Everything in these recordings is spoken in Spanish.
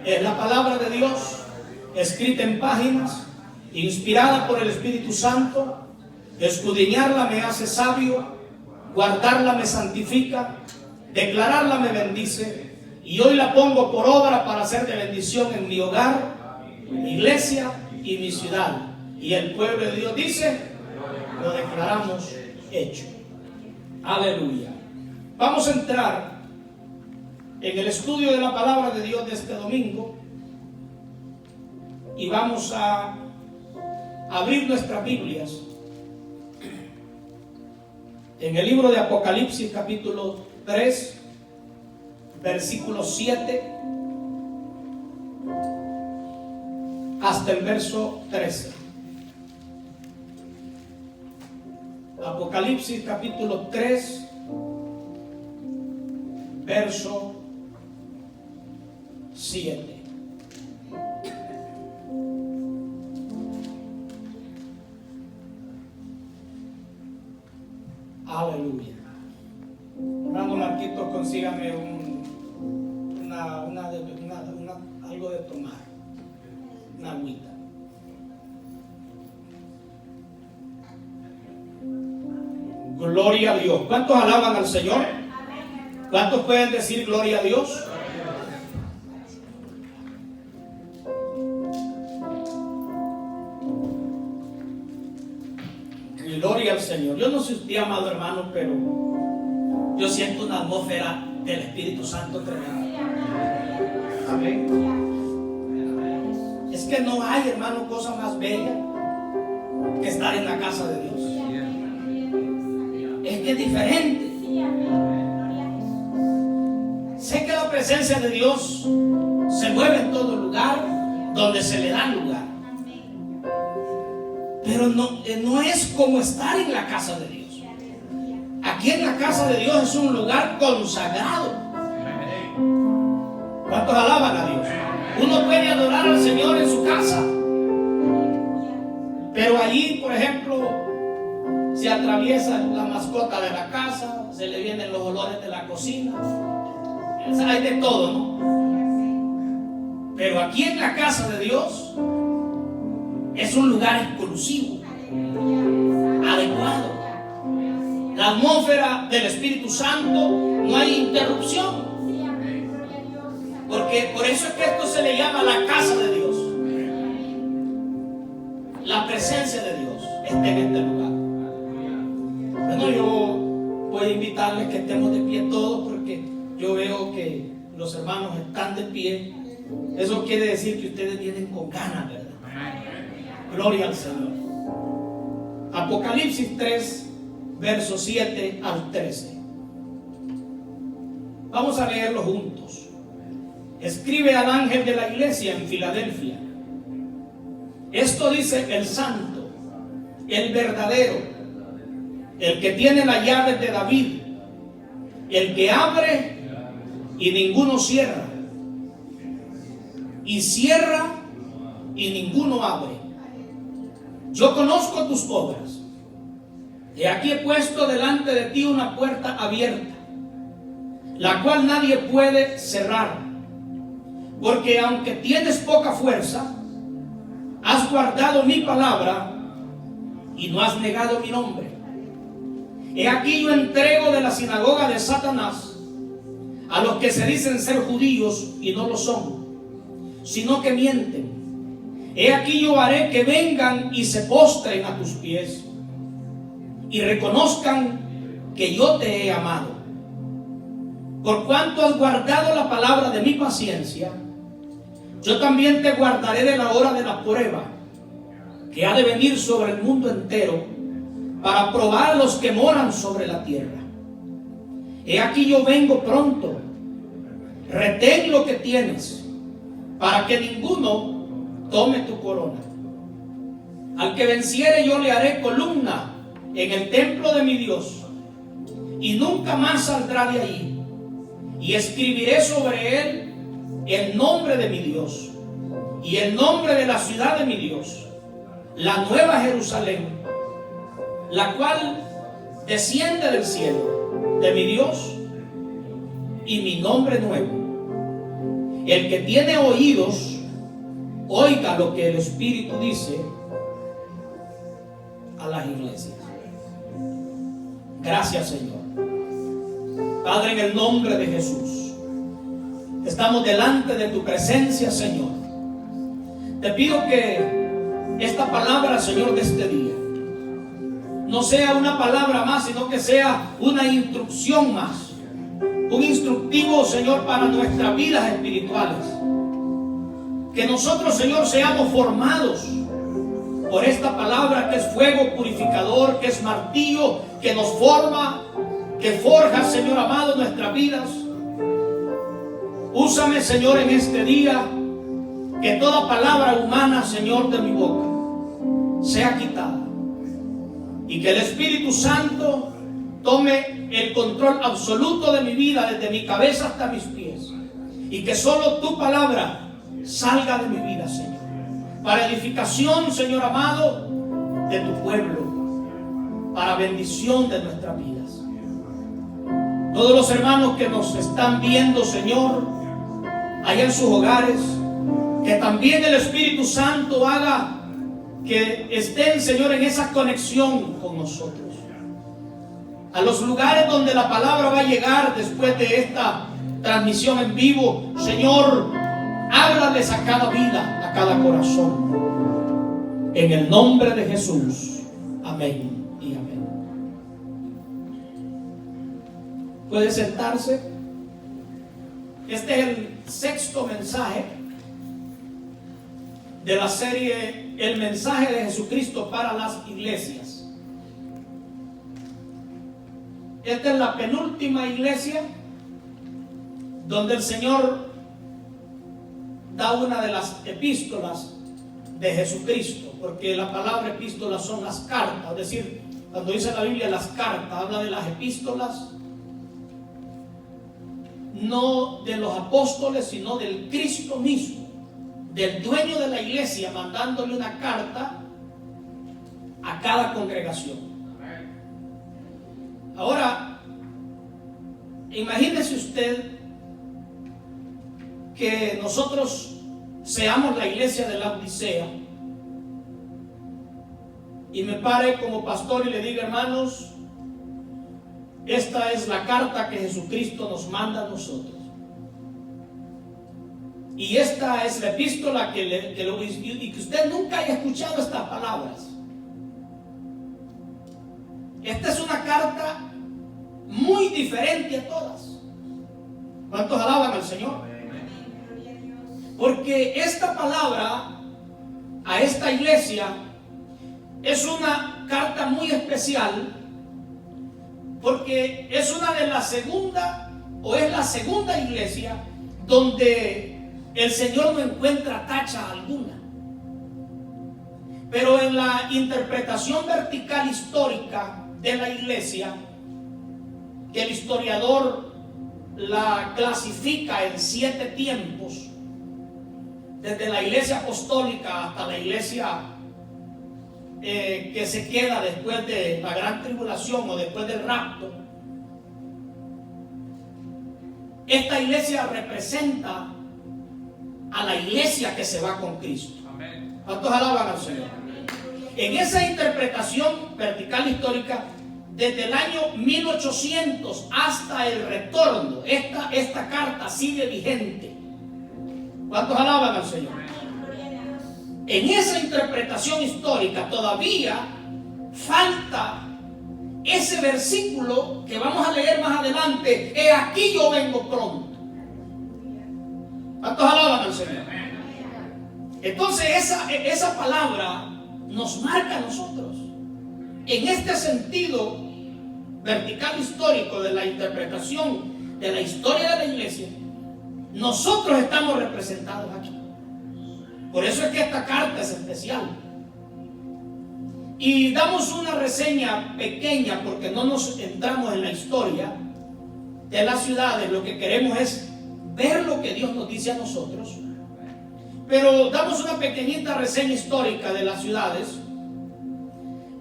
Es la palabra de Dios, escrita en páginas, inspirada por el Espíritu Santo. Escudriñarla me hace sabio, guardarla me santifica, declararla me bendice. Y hoy la pongo por obra para hacer de bendición en mi hogar, mi iglesia y mi ciudad. Y el pueblo de Dios dice, lo declaramos hecho. Aleluya. Vamos a entrar en el estudio de la palabra de Dios de este domingo y vamos a abrir nuestras Biblias en el libro de Apocalipsis capítulo 3 versículo 7 hasta el verso 13. Apocalipsis capítulo 3 verso 7. Aleluya. Hermano Marquito, consígame algo de tomar, una agüita. Gloria a Dios. ¿Cuántos alaban al Señor? ¿Cuántos pueden decir gloria a Dios? Gloria al Señor. Yo no sé usted, amado hermano, pero yo siento una atmósfera del Espíritu Santo tremenda. Amén. Es que no hay, hermano, cosa más bella que estar en la casa de Dios. Es que es diferente. Sé que la presencia de Dios se mueve en todo lugar donde se le da lugar. Pero no es como estar en la casa de Dios. Aquí en la casa de Dios es un lugar consagrado. ¿Cuántos alaban a Dios? Uno puede adorar al Señor en su casa, pero allí, por ejemplo, se atraviesa la mascota de la casa, se le vienen los olores de la cocina, hay de todo, ¿no? Pero aquí en la casa de Dios es un lugar exclusivo, adecuado. La atmósfera del Espíritu Santo, no hay interrupción. Porque por eso es que esto se le llama la casa de Dios. La presencia de Dios está en este lugar. Bueno, yo voy a invitarles que estemos de pie todos, porque yo veo que los hermanos están de pie. Eso quiere decir que ustedes vienen con ganas, ¿verdad? Gloria al Señor. Apocalipsis 3, versos 7 al 13. Vamos a leerlo juntos. Escribe al ángel de la iglesia en Filadelfia: esto dice el santo, el verdadero, el que tiene las llaves de David, el que abre y ninguno cierra, y cierra y ninguno abre. Yo conozco tus obras. He aquí he puesto delante de ti una puerta abierta, la cual nadie puede cerrar. Porque aunque tienes poca fuerza, has guardado mi palabra y no has negado mi nombre. He aquí yo entrego de la sinagoga de Satanás a los que se dicen ser judíos y no lo son, sino que mienten. He aquí yo haré que vengan y se postren a tus pies y reconozcan que yo te he amado. Por cuanto has guardado la palabra de mi paciencia, yo también te guardaré de la hora de la prueba que ha de venir sobre el mundo entero para probar a los que moran sobre la tierra. He aquí yo vengo pronto. Retén lo que tienes, para que ninguno tome tu corona. Al que venciere yo le haré columna en el templo de mi Dios, y nunca más saldrá de allí. Y escribiré sobre él el nombre de mi Dios y el nombre de la ciudad de mi Dios, la nueva Jerusalén, la cual desciende del cielo de mi Dios, y mi nombre nuevo. El que tiene oídos, oiga lo que el Espíritu dice a las iglesias. Gracias, Señor. Padre, en el nombre de Jesús, estamos delante de tu presencia, Señor. Te pido que esta palabra, Señor, de este día no sea una palabra más, sino que sea una instrucción más, un instructivo, Señor, para nuestras vidas espirituales. Que nosotros, Señor, seamos formados por esta palabra que es fuego purificador, que es martillo, que nos forma, que forja, Señor amado, nuestras vidas. Úsame, Señor, en este día, que toda palabra humana, Señor, de mi boca sea quitada, y que el Espíritu Santo tome el control absoluto de mi vida, desde mi cabeza hasta mis pies, y que solo tu palabra salga de mi vida, Señor, para edificación, Señor amado, de tu pueblo, para bendición de nuestras vidas. Todos los hermanos que nos están viendo, Señor, allá en sus hogares, que también el Espíritu Santo haga que estén, Señor, en esa conexión con nosotros. A los lugares donde la palabra va a llegar después de esta transmisión en vivo, Señor, háblales a cada vida, a cada corazón. En el nombre de Jesús. Amén y amén. Puede sentarse. Este es el sexto mensaje de la serie El mensaje de Jesucristo para las iglesias. Esta es la penúltima iglesia donde el Señor da una de las epístolas de Jesucristo, porque la palabra epístola son las cartas, es decir, cuando dice la Biblia las cartas, habla de las epístolas, no de los apóstoles, sino del Cristo mismo, del dueño de la iglesia, mandándole una carta a cada congregación. Ahora, imagínese usted que nosotros seamos la iglesia de la Odisea y me pare como pastor y le diga: hermanos, esta es la carta que Jesucristo nos manda a nosotros, y esta es la epístola y que usted nunca haya escuchado estas palabras. Esta es una carta muy diferente a todas. ¿Cuántos alaban al Señor? Porque esta palabra a esta iglesia es una carta muy especial, porque es una de las segunda, o es la segunda iglesia donde el Señor no encuentra tacha alguna. Pero en la interpretación vertical histórica de la iglesia, que el historiador la clasifica en 7 tiempos, desde la iglesia apostólica hasta la iglesia que se queda después de la gran tribulación o después del rapto. Esta iglesia representa a la iglesia que se va con Cristo. ¿Cuántos alaban al Señor? En esa interpretación vertical histórica, desde el año 1800 hasta el retorno, esta carta sigue vigente. ¿Cuántos alaban al Señor? En esa interpretación histórica todavía falta ese versículo que vamos a leer más adelante: he aquí yo vengo pronto. ¿Cuántos alaban al Señor? Entonces esa palabra nos marca a nosotros. En este sentido vertical histórico de la interpretación de la historia de la iglesia, nosotros estamos representados aquí. Por eso es que esta carta es especial. Y damos una reseña pequeña, porque no nos entramos en la historia de las ciudades. Lo que queremos es ver lo que Dios nos dice a nosotros. Pero damos una pequeñita reseña histórica de las ciudades.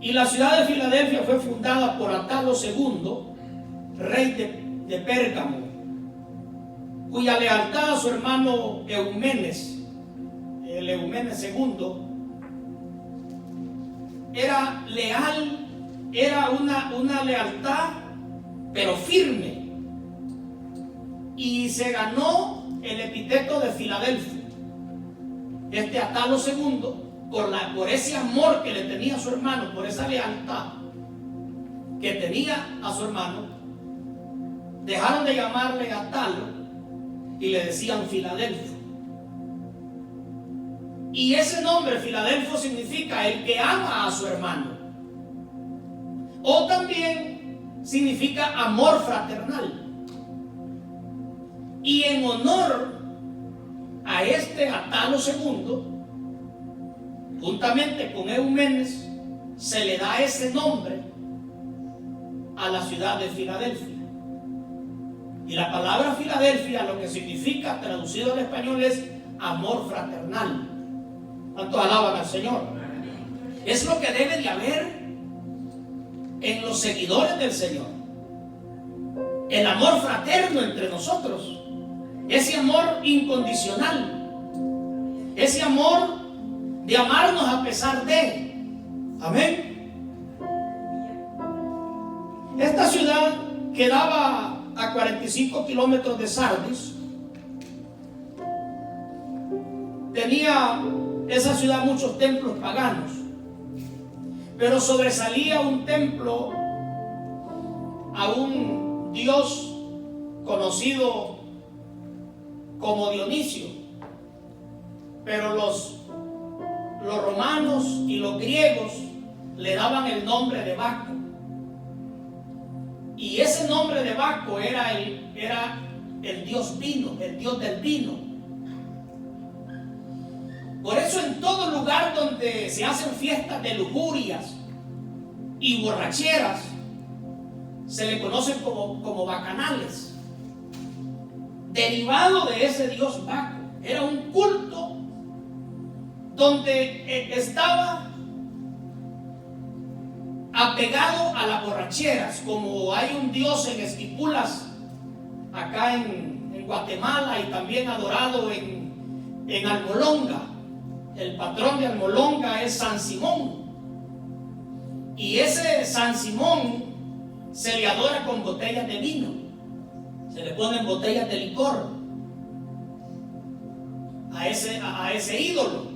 Y la ciudad de Filadelfia fue fundada por Atalo II, rey de Pérgamo. cuya lealtad a su hermano Eumenes, el Eumenes II, era leal, era una lealtad, pero firme, y se ganó el epíteto de Filadelfia. Atalo II, por ese amor que le tenía a su hermano, por esa lealtad que tenía a su hermano, dejaron de llamarle Atalo y le decían Filadelfo. Y ese nombre, Filadelfo, significa el que ama a su hermano, o también significa amor fraternal. Y en honor a Atalo II, juntamente con Eumenes, se le da ese nombre a la ciudad de Filadelfia. Y la palabra Filadelfia, lo que significa, traducido al español, es amor fraternal. ¿Cuántos alaban al Señor? Es lo que debe de haber en los seguidores del Señor. El amor fraterno entre nosotros. Ese amor incondicional. Ese amor de amarnos a pesar de. Amén. Esta ciudad quedaba a 45 kilómetros de Sardis. Tenía esa ciudad muchos templos paganos, pero sobresalía un templo a un dios conocido como Dionisio. Pero los romanos y los griegos le daban el nombre de Baco. Y ese nombre de Baco era el dios vino, el dios del vino. Por eso en todo lugar donde se hacen fiestas de lujurias y borracheras, se le conocen como bacanales, derivado de ese dios Baco. Era un culto donde estaba apegado a las borracheras, como hay un dios en Esquipulas acá en Guatemala, y también adorado en Almolonga. El patrón de Almolonga es San Simón, y ese San Simón se le adora con botellas de vino, se le ponen botellas de licor a ese ídolo.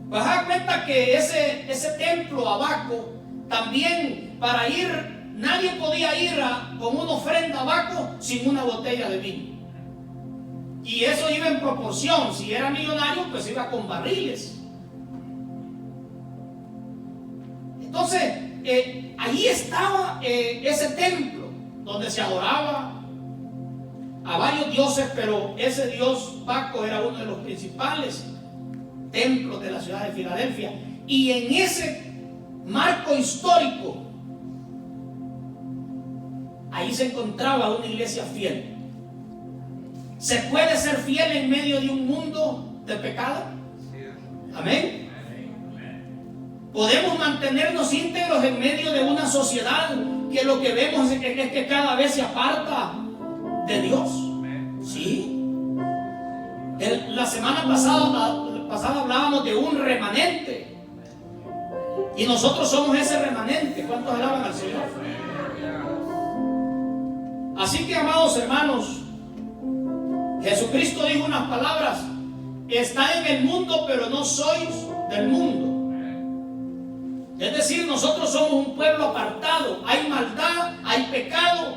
Pues da cuenta que ese templo a Baco, también para ir, nadie podía ir con una ofrenda a Baco sin una botella de vino. Y eso iba en proporción. Si era millonario, pues iba con barriles. Entonces, ahí estaba ese templo donde se adoraba a varios dioses, pero ese dios Baco era uno de los principales templos de la ciudad de Filadelfia. Y en ese marco histórico, ahí se encontraba una iglesia fiel. ¿Se puede ser fiel en medio de un mundo de pecado? Amén. ¿Podemos mantenernos íntegros en medio de una sociedad que lo que vemos es que cada vez se aparta de Dios? Sí. La semana pasada hablábamos de un remanente, y nosotros somos ese remanente. ¿Cuántos alaban al Señor? Así que, amados hermanos, Jesucristo dijo unas palabras: está en el mundo, pero no sois del mundo. Es decir, nosotros somos un pueblo apartado. Hay maldad, hay pecado,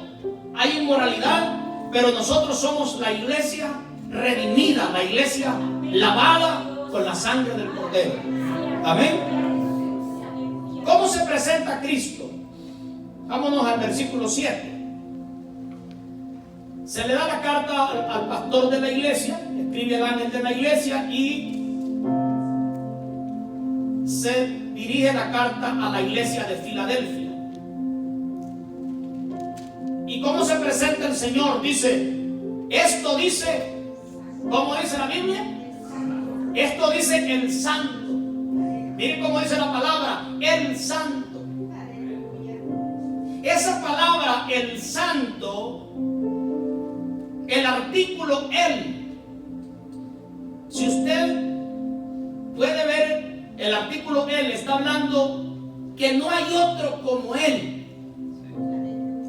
hay inmoralidad, pero nosotros somos la iglesia redimida, la iglesia lavada con la sangre del Cordero. Amén. ¿Cómo se presenta Cristo? Vámonos al versículo 7. Se le da la carta al pastor de la iglesia, escribe el ángel de la iglesia, y se dirige la carta a la iglesia de Filadelfia. ¿Y cómo se presenta el Señor? Dice, esto dice, ¿cómo dice la Biblia? Esto dice el Santo. Miren cómo dice la palabra, el Santo. Esa palabra, el Santo, el artículo Él. Si usted puede ver el artículo Él, está hablando que no hay otro como Él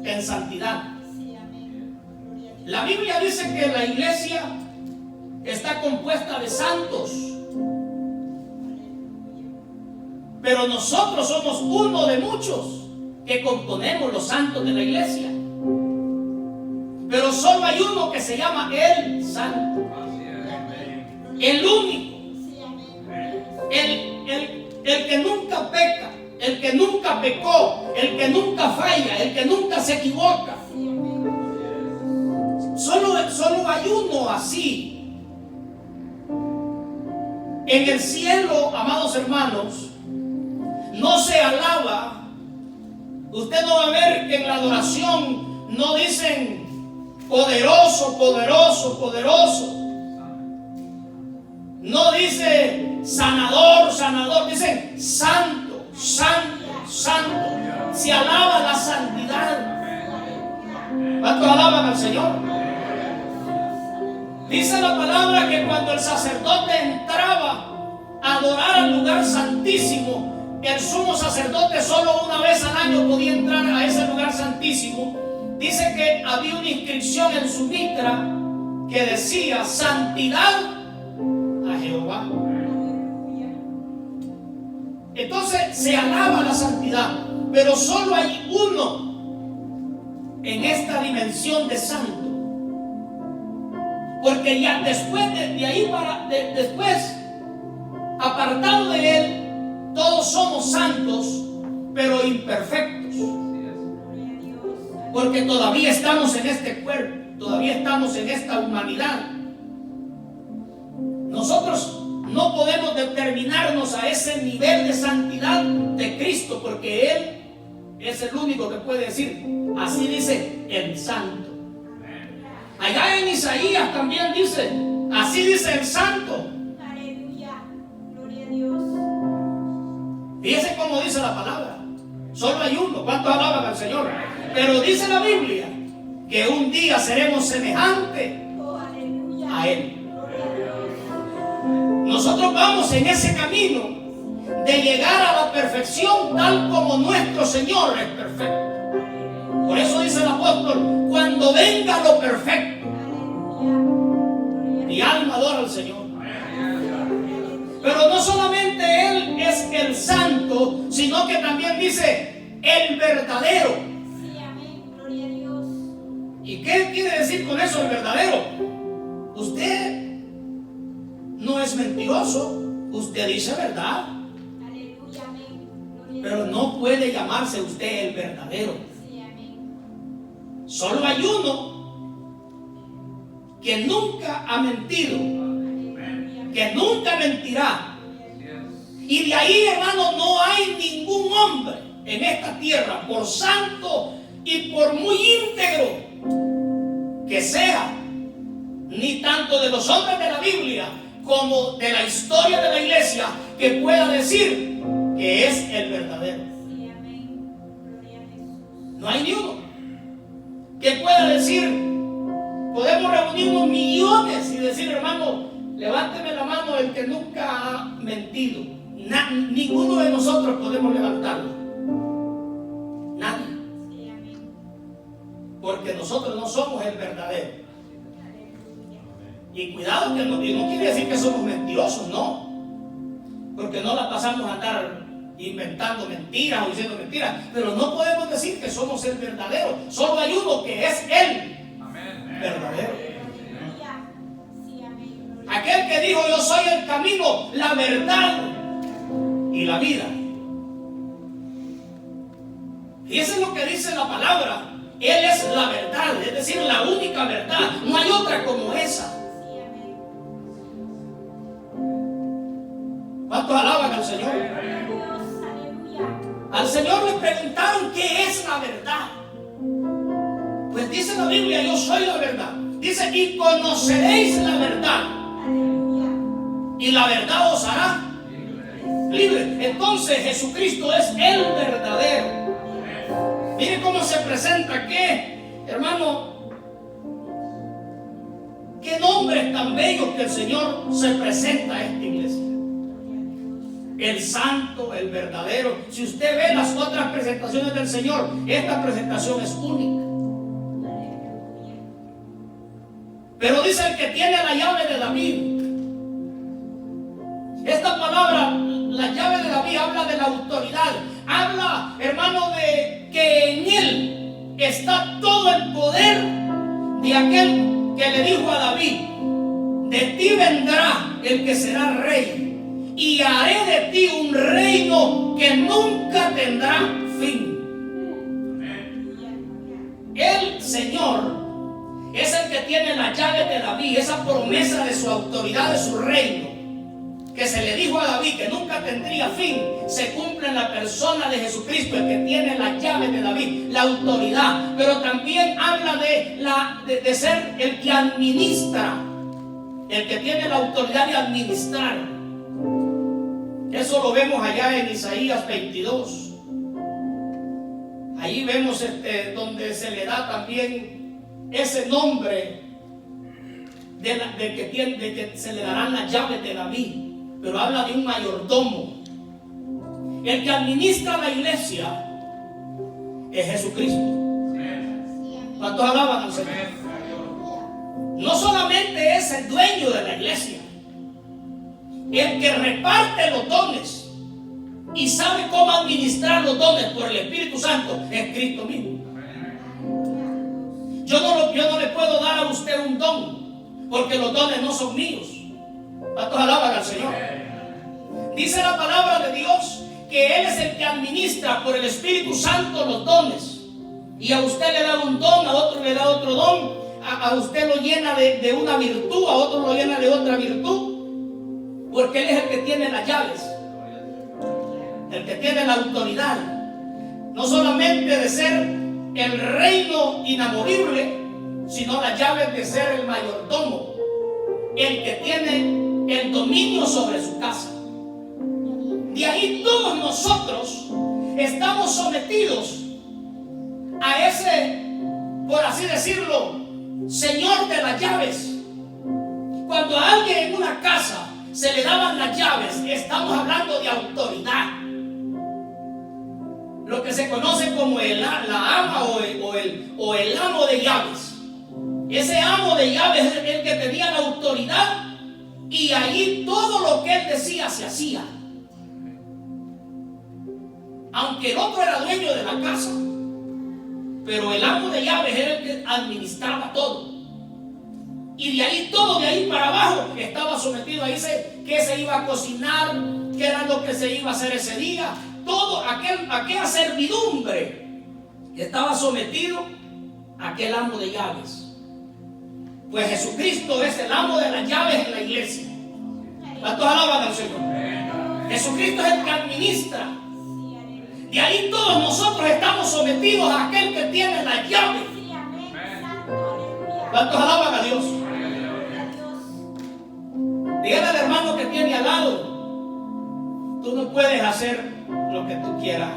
en santidad. La Biblia dice que la iglesia está compuesta de santos, pero nosotros somos uno de muchos que componemos los santos de la iglesia. Pero solo hay uno que se llama el Santo, el único, el que nunca peca, el que nunca pecó, el que nunca falla, el que nunca se equivoca. Solo hay uno así. En el cielo, amados hermanos, no se alaba. Usted no va a ver que en la adoración no dicen poderoso, poderoso, poderoso. No dice sanador, sanador. Dicen santo, santo, santo. Se alaba la santidad. ¿Cuántos alaban al Señor? Dice la palabra que cuando el sacerdote entraba a adorar al lugar santísimo, el sumo sacerdote solo una vez al año podía entrar a ese lugar santísimo. Dice que había una inscripción en su mitra que decía santidad a Jehová. Entonces se alaba la santidad, pero solo hay uno en esta dimensión de santo. Porque ya después después, apartado de Él, todos somos santos, pero imperfectos. Porque todavía estamos en este cuerpo, todavía estamos en esta humanidad. Nosotros no podemos determinarnos a ese nivel de santidad de Cristo, porque Él es el único que puede decir, así dice el Santo. Allá en Isaías también dice, así dice el Santo. Aleluya, gloria a Dios. Fíjese cómo dice la palabra. Solo hay uno. ¿Cuántos alaban al Señor? Pero dice la Biblia que un día seremos semejantes a Él. Nosotros vamos en ese camino de llegar a la perfección tal como nuestro Señor es perfecto. Por eso dice el apóstol, cuando venga lo perfecto, mi alma adora al Señor. Pero no solamente Él es el santo, sino que también dice el verdadero. Sí, amén, gloria a Dios. ¿Y qué quiere decir con eso el verdadero? Usted no es mentiroso, usted dice verdad. Aleluya, amén, gloria a Pero Dios. no puede llamarse usted el verdadero. Sí, amén. Solo hay uno que nunca ha mentido, que nunca mentirá. Y de ahí, hermano, no hay ningún hombre en esta tierra, por santo y por muy íntegro que sea, ni tanto de los hombres de la Biblia como de la historia de la iglesia, que pueda decir que es el verdadero. Sí, amén, gloria a Jesús. No hay ni uno que pueda decir. Podemos reunirnos millones y decir, hermano, levánteme la mano el que nunca ha mentido. Ninguno de nosotros podemos levantarlo. Nadie. Sí, amén. Porque nosotros no somos el verdadero. Aleluya. Y cuidado que no quiere decir que somos mentirosos, no. Porque no la pasamos a andar inventando mentiras o diciendo mentiras. Pero no podemos decir que somos el verdadero. Solo hay uno que es Él. Verdadero. Aleluya. Sí, amén, gloria a Aquel que dijo, yo soy el camino, la verdad y la vida. Fíjense lo que dice la palabra. Él es la verdad, es decir, la única verdad. No hay otra como esa. Dios. Sí, amén. ¿Cuántos alaban al Señor? Gloria a Dios, aleluya. Al Señor le preguntaron qué es la verdad. Pues dice la Biblia, yo soy la verdad. Dice, y conoceréis la verdad, Aleluya. y la verdad os hará libre. Entonces Jesucristo es el verdadero. Mire cómo se presenta aquí, hermano. Qué nombres tan bellos que el Señor se presenta a esta iglesia. El santo, el verdadero. Si usted ve las otras presentaciones del Señor, esta presentación es única. Pero dice el que tiene la llave de David. Esta palabra, la llave de David, habla de la autoridad. Habla, hermano, de que en él está todo el poder de aquel que le dijo a David: de ti vendrá el que será rey, y haré de ti un reino que nunca tendrá fin. El Señor es el que tiene la llave de David, esa promesa de su autoridad, de su reino, que se le dijo a David que nunca tendría fin, se cumple en la persona de Jesucristo, el que tiene la llave de David, la autoridad. Pero también habla de ser el que administra, el que tiene la autoridad de administrar. Eso lo vemos allá en Isaías 22. Ahí vemos donde se le da también ese nombre de que se le darán las llaves de David. Pero habla de un mayordomo. El que administra la iglesia es Jesucristo. ¿Cuántos alaban al Señor? No solamente es el dueño de la iglesia, el que reparte los dones y sabe cómo administrar los dones por el Espíritu Santo es Cristo mismo. Yo no le puedo dar a usted un don, porque los dones no son míos. ¿Cuántos alaban al Señor? Dice la palabra de Dios que Él es el que administra por el Espíritu Santo los dones. Y a usted le da un don, a otro le da otro don, a usted lo llena de una virtud, a otro lo llena de otra virtud, porque Él es el que tiene las llaves, el que tiene la autoridad, no solamente de ser el reino inamovible, sino las llaves de ser el mayordomo, el que tiene el dominio sobre su casa. De ahí todos nosotros estamos sometidos a ese, por así decirlo, Señor de las llaves. Cuando a alguien en una casa se le daban las llaves, estamos hablando de autoridad. Lo que se conoce como la ama o el amo de llaves. Ese amo de llaves es el que tenía la autoridad, y allí todo lo que él decía se hacía. Aunque el otro era dueño de la casa, pero el amo de llaves era el que administraba todo. Y de ahí todo, de ahí para abajo, estaba sometido. Ahí que se iba a cocinar, qué era lo que se iba a hacer ese día. Todo aquella servidumbre estaba sometido a aquel amo de llaves. Pues Jesucristo es el amo de las llaves en la iglesia. ¿Cuántos alaban al Señor? Jesucristo es el que administra. De ahí todos nosotros estamos sometidos a aquel que tiene las llaves. ¿Cuántos alaban a Dios? Dígale al hermano que tiene al lado: tú no puedes hacer lo que tú quieras.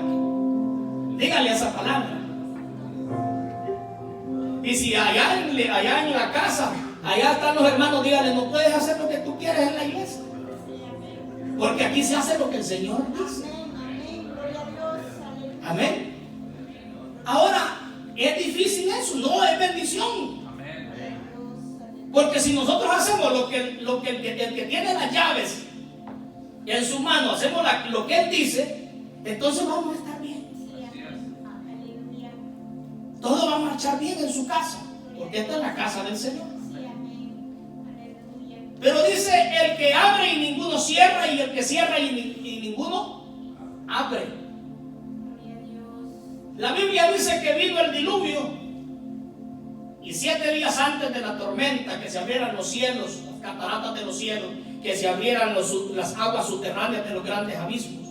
Dígale esa palabra. Y si allá en la casa, allá están los hermanos, dígale: no puedes hacer lo que tú quieres en la iglesia, porque aquí se hace lo que el Señor dice. Amén. Ahora, ¿es difícil eso? No, es bendición. Porque si nosotros hacemos lo que el que tiene las llaves en su mano, hacemos lo que Él dice, entonces vamos a estar bien. Todo va a marchar bien en su casa, porque esta es la casa del Señor. Pero dice: el que abre y ninguno cierra, y el que cierra y ninguno abre. La Biblia dice que vino el diluvio, y 7 días antes de la tormenta, que se abrieran los cielos, las cataratas de los cielos, que se abrieran las aguas subterráneas de los grandes abismos.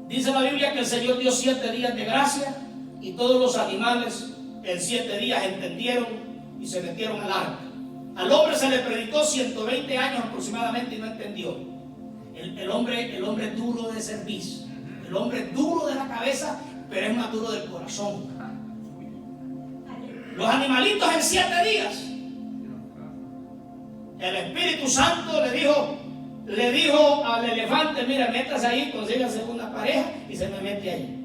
Dice la Biblia que el Señor dio 7 días de gracia, y todos los animales en 7 días entendieron y se metieron al arca. Al hombre se le predicó 120 años aproximadamente y no entendió. El hombre duro de cerviz, el hombre duro de la cabeza, pero es más duro del corazón. Los animalitos en 7 días. El Espíritu Santo le dijo al elefante: mira, métase ahí, consígase una pareja y se me mete ahí.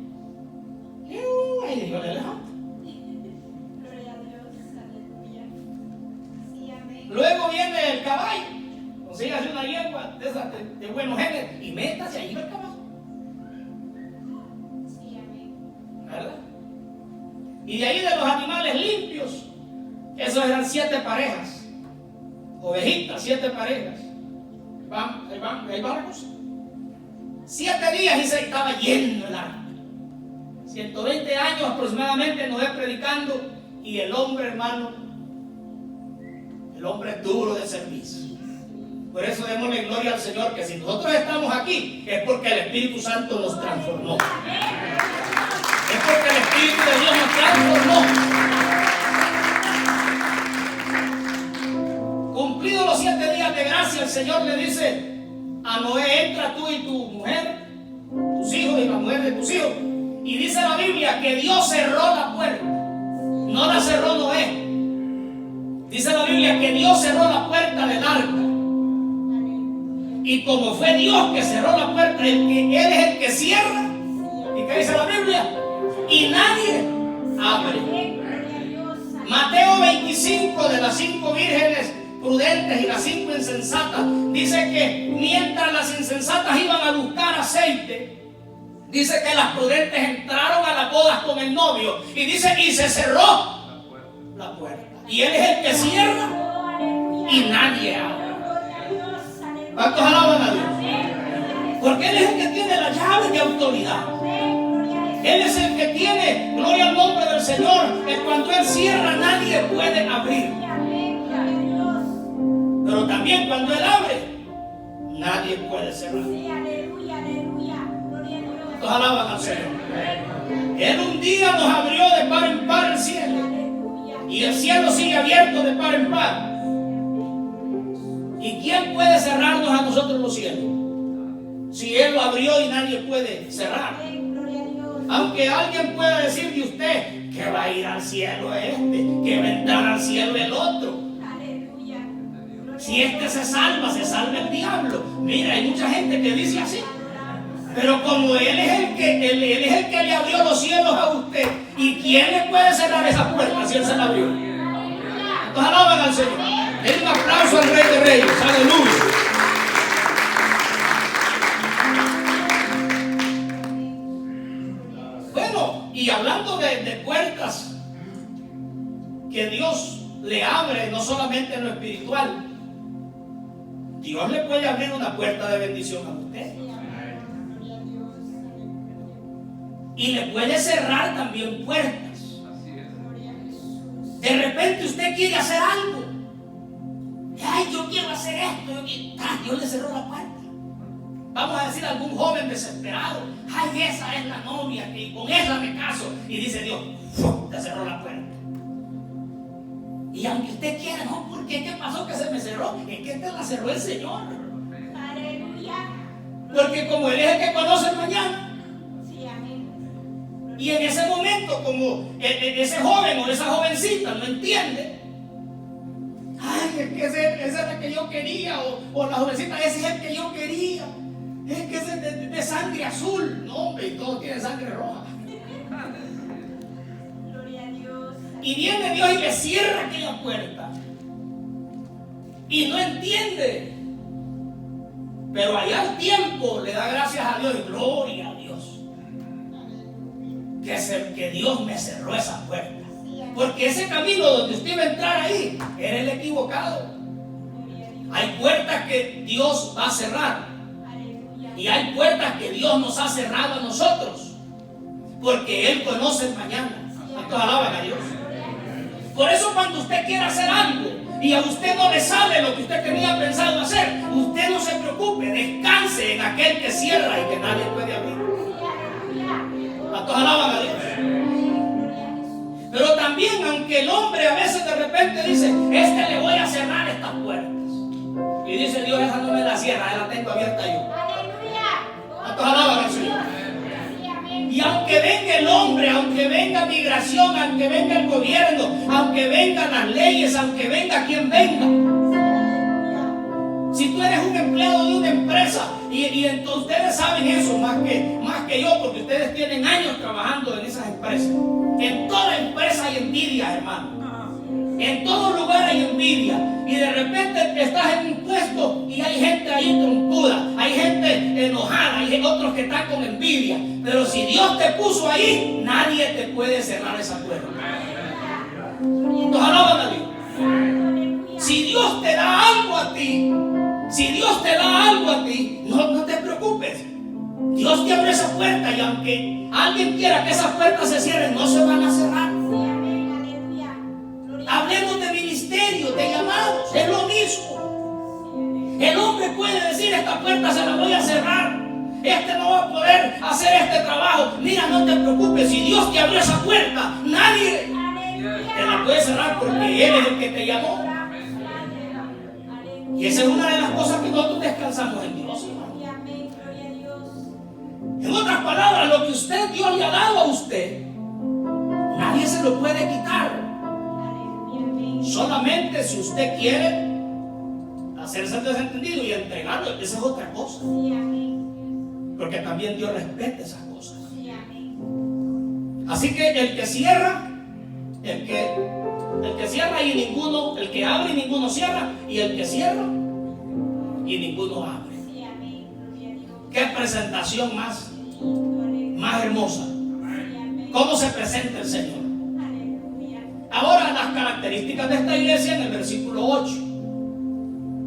Ahí dijo el elefante. Gloria a Dios, aleluya. Sí, amén. Luego viene el caballo, consígase una yegua de esas de buenos genes y métase ahí el caballo. Sí, amén. ¿Verdad? Y de ahí de los animales limpios, esos eran 7 parejas. Ovejitas, 7 parejas. Ahí va la cosa. 7 días y se estaba lleno el arca. 120 años aproximadamente Noé predicando, y el hombre, hermano, el hombre es duro de servicio. Por eso démosle gloria al Señor, que si nosotros estamos aquí es porque el Espíritu Santo nos transformó. Es porque el Espíritu de Dios nos transformó. Cumplidos los 7 días de gracia, el Señor le dice a Noé: entra tú y tu mujer, tus hijos y la mujer de tus hijos. Y dice la Biblia que Dios cerró la puerta. No la cerró Noé. Dice la Biblia que Dios cerró la puerta del arca. Y como fue Dios que cerró la puerta, Él es el que cierra. ¿Y qué dice la Biblia? Y nadie abre. Mateo 25, de las 5 vírgenes prudentes y las 5 insensatas, dice que mientras las insensatas iban a buscar aceite, dice que las prudentes entraron a las bodas con el novio, y dice, y se cerró la puerta. Y Él es el que cierra y nadie abre. ¿Cuántos alaban a Dios? Porque Él es el que tiene la llave de autoridad. Él es el que tiene, gloria al nombre del Señor, que cuando Él cierra nadie puede abrir. Pero también cuando Él abre, nadie puede cerrar. ¿Cuántos alaban al Señor? Él un día nos abrió de par en par el cielo, y el cielo sigue abierto de par en par. ¿Y quién puede cerrarnos a nosotros los cielos? Si Él lo abrió y nadie puede cerrar. Aunque alguien pueda decir de usted que va a ir al cielo que va a entrar al cielo el otro. Si se salva el diablo. Mira, hay mucha gente que dice así. Pero como Él es el que le abrió los cielos a usted, ¿y quién le puede cerrar esa puerta si Él se la abrió? Entonces alaban al Señor. Den un aplauso al Rey de Reyes. Aleluya. Bueno, y hablando de puertas que Dios le abre, no solamente en lo espiritual, Dios le puede abrir una puerta de bendición a usted. Y le puede cerrar también puertas. De repente usted quiere hacer algo. Ay, yo quiero hacer esto. Dios le cerró la puerta. Vamos a decir a algún joven desesperado: ay, esa es la novia, que con esa me caso. Y dice Dios: te cerró la puerta. Y aunque usted quiera, no, ¿por qué? ¿Qué pasó que se me cerró? Es que te la cerró el Señor. Aleluya. Porque como Él es el que conoce el mañana. Sí, amén. Y en ese momento, como ese joven o esa jovencita no entiende, ay, es que ese es el que yo quería, o la jovencita, ese es el que yo quería, es que ese es de sangre azul. No, hombre, y todos tienen sangre roja. Gloria a Dios. Y viene Dios y le cierra aquella puerta. Y no entiende. Pero allá al tiempo le da gracias a Dios y gloria a Dios. Que Dios me cerró esa puerta. Porque ese camino donde usted iba a entrar ahí era el equivocado. Hay puertas que Dios va a cerrar. Y hay puertas que Dios nos ha cerrado a nosotros. Porque Él conoce el mañana. ¿Cuántos alaban a Dios? Por eso cuando usted quiera hacer algo y a usted no le sale lo que usted tenía pensado hacer, usted no se preocupe, descanse en aquel que cierra y que nadie puede abrir. ¿Cuántos alaban a Dios? Pero también, aunque el hombre a veces de repente dice: le voy a cerrar estas puertas, y dice Dios: esa no me la cierra, la tengo abierta yo. ¿Cuántos alaban al Señor? Y aunque venga venga el hombre, aunque venga migración, aunque venga el gobierno, aunque vengan las leyes, aunque venga quien venga. Si tú eres un empleado de una empresa, y entonces ustedes saben eso más que yo, porque ustedes tienen años trabajando en esas empresas. En toda empresa hay envidia, hermano. En todo lugar hay envidia. Y de repente estás en un puesto y hay gente ahí trompuda, hay gente enojada, hay otros que están con envidia. Pero si Dios te puso ahí, nadie te puede cerrar esa puerta. ¿Nos alaban a Dios? Si Dios te da algo a ti, no te preocupes. Dios te abre esa puerta, y aunque alguien quiera que esas puertas se cierren, no se van a cerrar. Hablemos de ministerios, de llamados, es lo mismo. El hombre puede decir: esta puerta se la voy a cerrar, este no va a poder hacer este trabajo. Mira, no te preocupes, si Dios te abrió esa puerta, nadie te la puede cerrar, porque Él es el que te llamó. Y esa es una de las cosas que nosotros descansamos en Dios, hermano. En otras palabras, lo que Dios le ha dado a usted, nadie se lo puede quitar. Solamente si usted quiere hacerse el desentendido y entregarlo, esa es otra cosa. Porque también Dios respeta esas cosas. Así que el que cierra, el que cierra y ninguno, el que abre y ninguno cierra, y el que cierra y ninguno abre. Qué presentación más hermosa. ¿Cómo se presenta el Señor? Ahora, las características de esta iglesia en el versículo 8.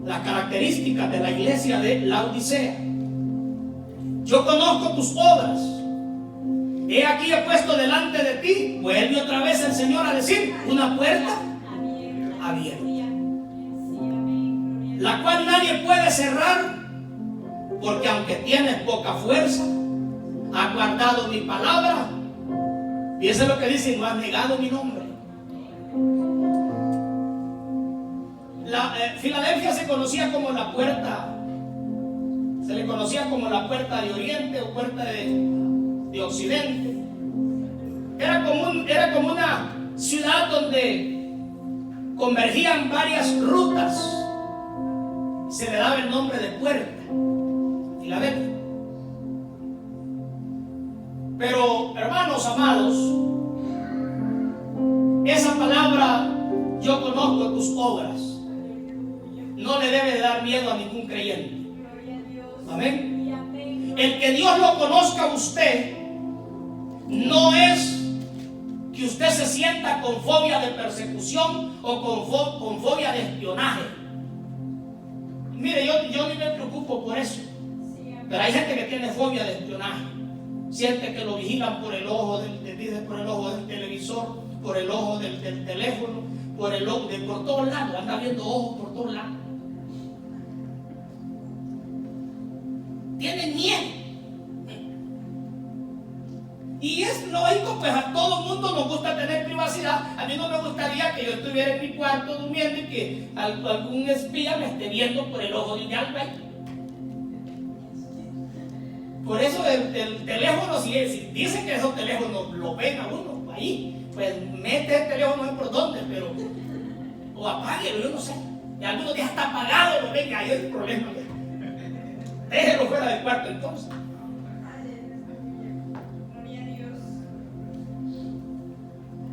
Las características de la iglesia de Laodicea. Yo conozco tus obras. He aquí he puesto delante de ti, vuelve otra vez el Señor a decir, una puerta abierta, la cual nadie puede cerrar, porque aunque tienes poca fuerza, has guardado mi palabra. Y eso es lo que dice: no has negado mi nombre. Filadelfia se conocía como la puerta, se le conocía como la puerta de Oriente o puerta de Occidente. Era como una ciudad donde convergían varias rutas. Se le daba el nombre de puerta, Filadelfia. Pero, hermanos amados, esa palabra, yo conozco tus obras, no le debe de dar miedo a ningún creyente. Amén. El que Dios lo conozca a usted no es que usted se sienta con fobia de persecución o con fobia de espionaje. Mire, yo ni me preocupo por eso. Pero hay gente que tiene fobia de espionaje. Siente que lo vigilan por el ojo del televisor, por el ojo del teléfono, por todos lados. Anda viendo ojos por todos lados. Tienen miedo. Y es lógico, pues a todo mundo nos gusta tener privacidad. A mí no me gustaría que yo estuviera en mi cuarto durmiendo y que algún espía me esté viendo por el ojo de un alba. Por eso el teléfono, si dicen que esos teléfonos lo ven a uno ahí, pues mete el teléfono no sé por dónde, pero o apáguelo, yo no sé. Y algunos días está apagado, lo ven, ahí es el problema. Déjelo fuera del cuarto entonces.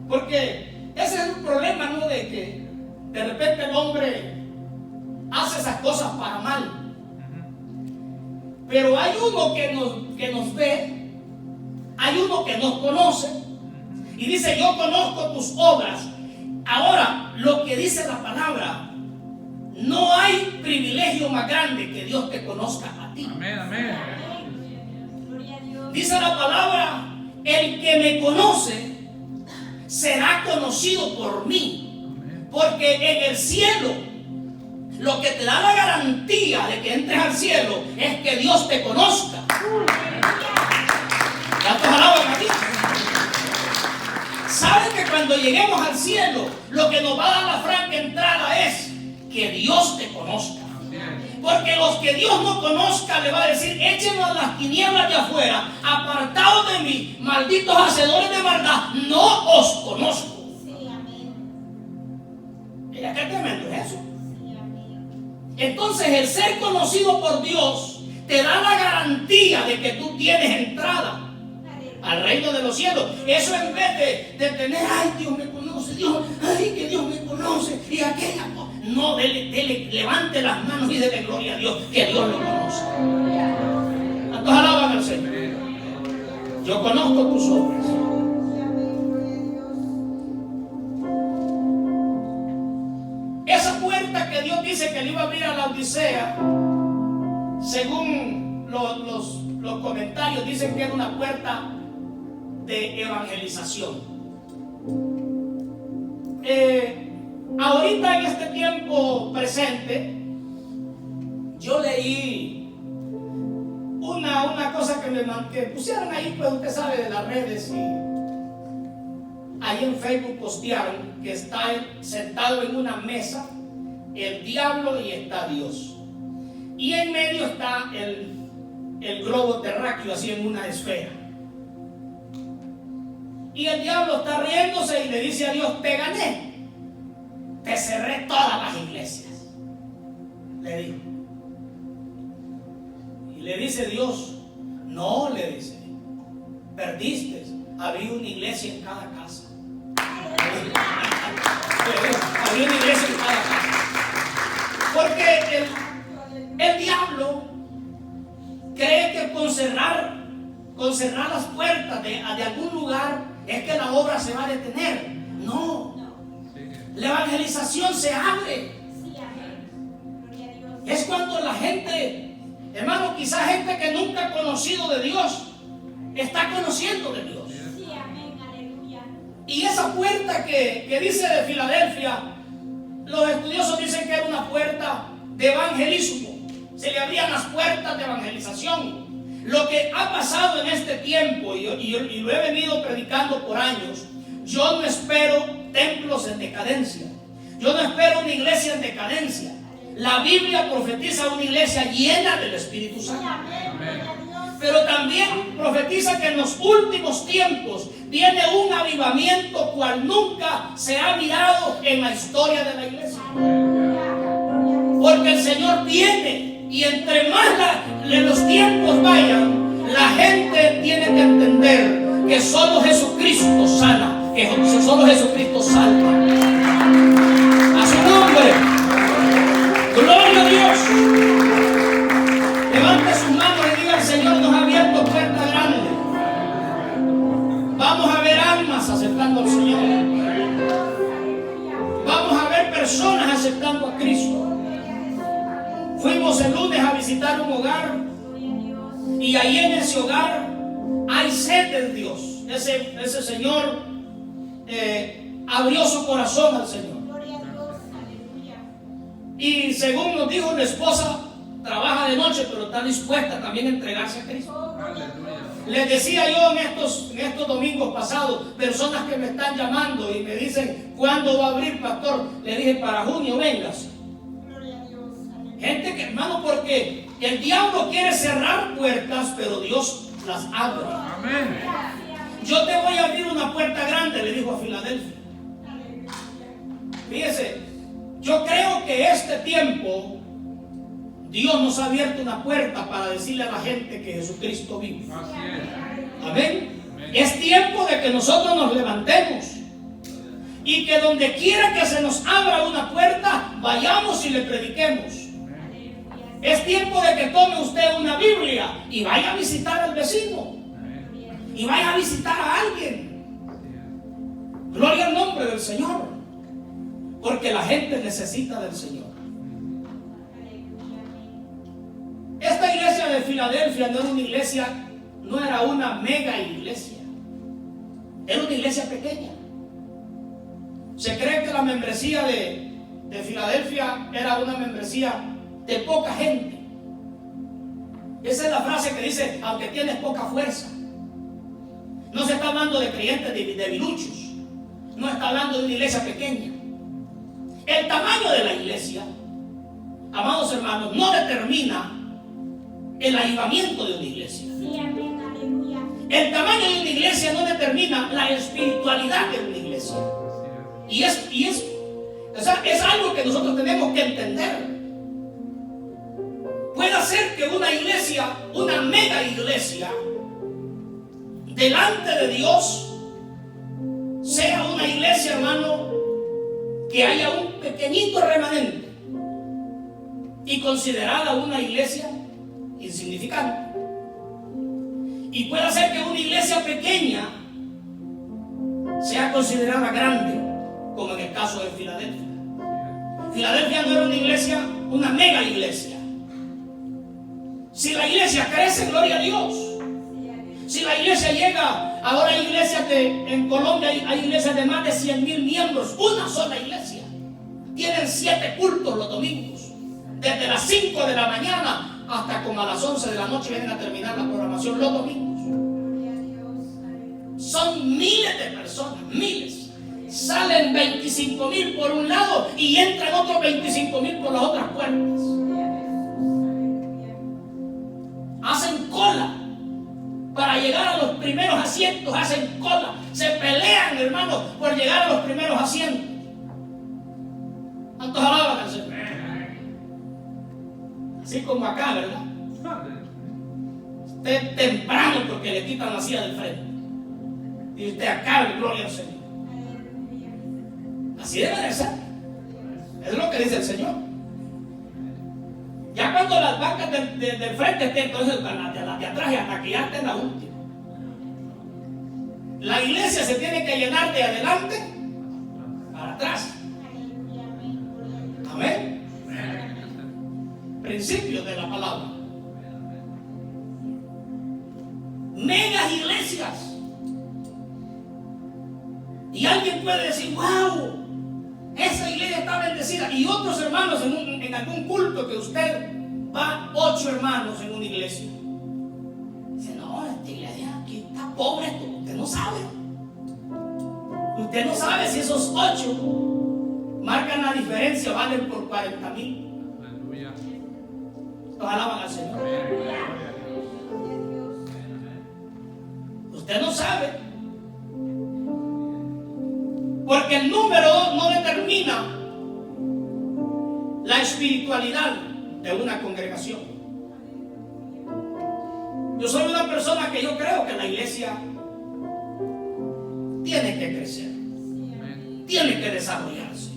Porque ese es un problema, ¿no? De que de repente el hombre hace esas cosas para mal. Pero hay uno que nos ve, hay uno que nos conoce y dice: yo conozco tus obras. Ahora, lo que dice la palabra, no hay privilegio más grande que Dios te conozca a ti. Amén, amén. Dice la palabra: el que me conoce será conocido por mí. Porque en el cielo, lo que te da la garantía de que entres al cielo es que Dios te conozca. ¿Cuántos alaban a Dios? ¿Saben que cuando lleguemos al cielo, lo que nos va a dar la franca entrada es que Dios te conozca? Porque los que Dios no conozca le va a decir: échenlo a las tinieblas de afuera, apartados de mí, malditos hacedores de maldad, no os conozco. Sí, amén. Mira qué tremendo es eso. Sí, amén. Entonces el ser conocido por Dios te da la garantía de que tú tienes entrada al reino de los cielos. Eso en vez de tener: ay, Dios me conoce, Dios, ay, que Dios me conoce, y aquella cosa. No, levante las manos y dele gloria a Dios, que Dios lo conoce. ¿Cuántos alaban al Señor? Yo conozco tus obras. Esa puerta que Dios dice que le iba a abrir a la Odisea, según los comentarios, dicen que era una puerta de evangelización. Ahorita en este tiempo presente, yo leí una cosa que pusieron ahí, pues usted sabe, de las redes, y ahí en Facebook postearon que está sentado en una mesa el diablo y está Dios, y en medio está el globo terráqueo, así en una esfera, y el diablo está riéndose y le dice a Dios: te gané, te cerré todas las iglesias, le dijo. Y le dice Dios: no, le dice, perdiste, había una iglesia en cada casa. Había una iglesia en cada casa. Porque el diablo cree que con cerrar las puertas de algún lugar es que la obra se va a detener. No. La evangelización se abre. Sí, amén. Gloria a Dios. Es cuando la gente, hermano, quizás gente que nunca ha conocido de Dios, está conociendo de Dios. Sí, amén. Aleluya. Y esa puerta que dice de Filadelfia, los estudiosos dicen que era una puerta de evangelismo. Se le abrían las puertas de evangelización. Lo que ha pasado en este tiempo, y lo he venido predicando por años, yo no espero templos en decadencia. Yo no espero una iglesia en decadencia. La Biblia profetiza una iglesia llena del Espíritu Sí, Santo. amén. Gloria a Dios. Pero también profetiza que en los últimos tiempos viene un avivamiento cual nunca se ha mirado en la historia de la iglesia. Aleluya. Gloria a Dios. Porque el Señor viene, y entre más los tiempos vayan, la gente tiene que entender que solo Jesucristo sana, que solo Jesucristo salva. A su nombre, gloria a Dios. Levante sus manos y diga: el Señor nos ha abierto puertas grandes. Vamos a ver almas aceptando al Señor. Vamos a ver personas aceptando a Cristo. Fuimos el lunes a visitar un hogar, y ahí en ese hogar hay sed de Dios. Ese señor abrió su corazón al Señor. Gloria a Dios. Aleluya. Y según nos dijo la esposa, trabaja de noche, pero está dispuesta también a entregarse a Cristo. Les decía yo en estos domingos pasados, personas que me están llamando y me dicen: ¿cuándo va a abrir, pastor? Le dije: para junio vengas. Gloria a Dios. Aleluya. Gente que, hermano, porque el diablo quiere cerrar puertas, pero Dios las abre. Amén. Yo te voy a abrir una puerta grande, le dijo a Filadelfia. Fíjese, yo creo que este tiempo Dios nos ha abierto una puerta para decirle a la gente que Jesucristo vive. Así es. Amén. Es tiempo de que nosotros nos levantemos y que donde quiera que se nos abra una puerta, vayamos y le prediquemos. Es tiempo de que tome usted una Biblia y vaya a visitar al vecino, y vaya a visitar a alguien. Gloria al nombre del Señor, porque la gente necesita del Señor. Esta iglesia de Filadelfia no era una iglesia, no era una mega iglesia, era una iglesia pequeña. Se cree que la membresía de Filadelfia era una membresía de poca gente. Esa es la frase que dice: aunque tienes poca fuerza. No se está hablando de creyentes debiluchos, no está hablando de una iglesia pequeña. El tamaño de la iglesia amados hermanos, no determina el avivamiento de una iglesia. Sí, amén, aleluya. El tamaño de una iglesia no determina la espiritualidad de una iglesia. O sea, es algo que nosotros tenemos que entender. Puede ser que una iglesia, una mega iglesia, delante de Dios, sea una iglesia, hermano, que haya un pequeñito remanente y considerada una iglesia insignificante. Y puede ser que una iglesia pequeña sea considerada grande, como en el caso de Filadelfia. Filadelfia no era una iglesia, una mega iglesia. Si la iglesia crece, gloria a Dios. Si la iglesia llega, ahora hay iglesias en Colombia hay iglesias de más de 100,000 miembros, una sola iglesia. Tienen 7 cultos los domingos, desde las 5 de la mañana hasta como a las 11 de la noche vienen a terminar la programación los domingos. Son miles de personas, miles. Salen 25,000 por un lado y entran otros 25,000 por las otras puertas. Hacen cola para llegar a los primeros asientos, hacen cola, se pelean, hermanos, por llegar a los primeros asientos. ¿Cuántos alaban al Señor? Así como acá, ¿verdad? Usted temprano porque le quitan la silla del frente. Y usted acá, gloria al Señor. Así debe de ser. Es lo que dice el Señor. Ya cuando las bancas del frente estén, entonces las de atrás y hasta que ya estén la última. La iglesia se tiene que llenar de adelante para atrás. Amén. Principios de la palabra. Megas iglesias. Y alguien puede decir, wow, esa iglesia está bendecida. Y otros hermanos en algún culto que usted va, 8 hermanos en una iglesia. Dice, no, esta iglesia aquí está pobre, usted no sabe. Usted no sabe si esos 8 marcan la diferencia, valen por 40,000. Todos alaban al Señor. Usted no sabe. Porque el número no determina la espiritualidad de una congregación. Yo soy una persona que yo creo que la iglesia tiene que crecer, tiene que desarrollarse.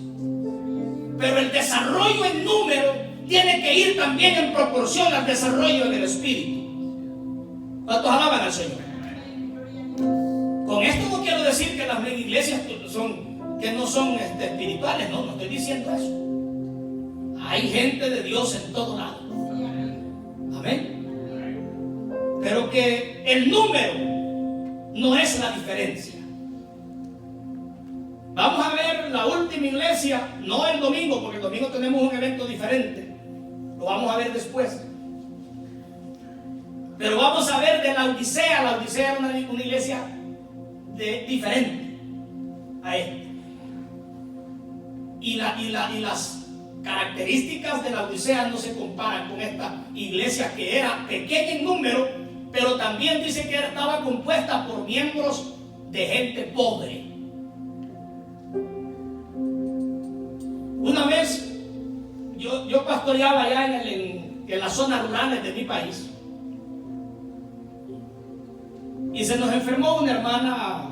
Pero el desarrollo en número tiene que ir también en proporción al desarrollo en el espíritu. ¿Cuántos alaban al Señor? Con esto no quiero decir que las iglesias no son espirituales, no estoy diciendo eso. Hay gente de Dios en todo lado. Amén. Pero que el número no es la diferencia. Vamos a ver la última iglesia, no el domingo, porque el domingo tenemos un evento diferente. Lo vamos a ver después. Pero vamos a ver de Laodicea. Laodicea era una iglesia diferente a esta. Y las características de Laodicea no se comparan con esta iglesia que era pequeña en número, pero también dice que estaba compuesta por miembros de gente pobre. Una vez yo pastoreaba allá en las zonas rurales de mi país. Y se nos enfermó una hermana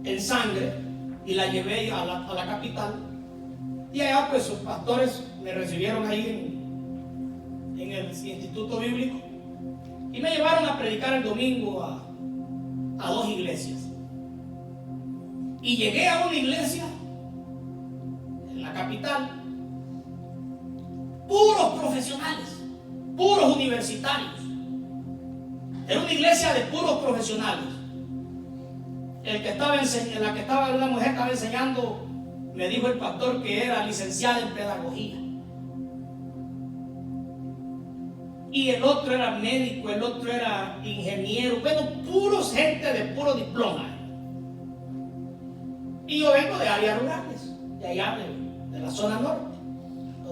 en sangre y la llevé a la capital. Y allá pues sus pastores me recibieron ahí en el instituto bíblico y me llevaron a predicar el domingo a 2 iglesias. Y llegué a una iglesia en la capital, puros profesionales, puros universitarios. Era una iglesia de puros profesionales. La que estaba una mujer estaba enseñando, me dijo el pastor que era licenciada en pedagogía. Y el otro era médico, el otro era ingeniero. Bueno, puros gente de puro diploma. Y yo vengo de áreas rurales, de allá de la zona norte,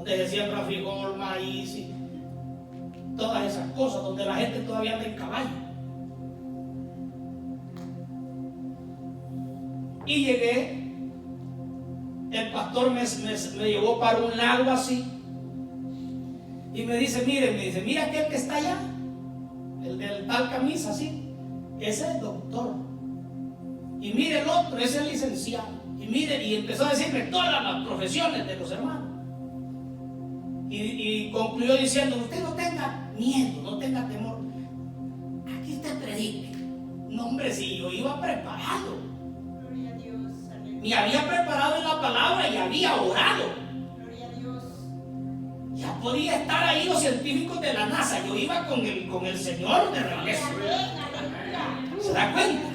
donde se siembra frijol, maíz y todas esas cosas, donde la gente todavía anda en caballo. Y llegué, el pastor me llevó para un lago así y me dice, mira aquel que está allá, el del tal camisa así, ese es el doctor, y mire el otro, ese es el licenciado, y mire, y empezó a decirme todas las profesiones de los hermanos, y concluyó diciendo, usted no tenga miedo, no tenga temor, aquí usted predique. No, hombre, si yo iba preparado, Gloria a Dios. me había preparado en la palabra y había orado. Gloria a Dios. Ya podía estar ahí los científicos de la NASA. Yo iba con el Señor de regreso. Aleluya. ¿Se da cuenta?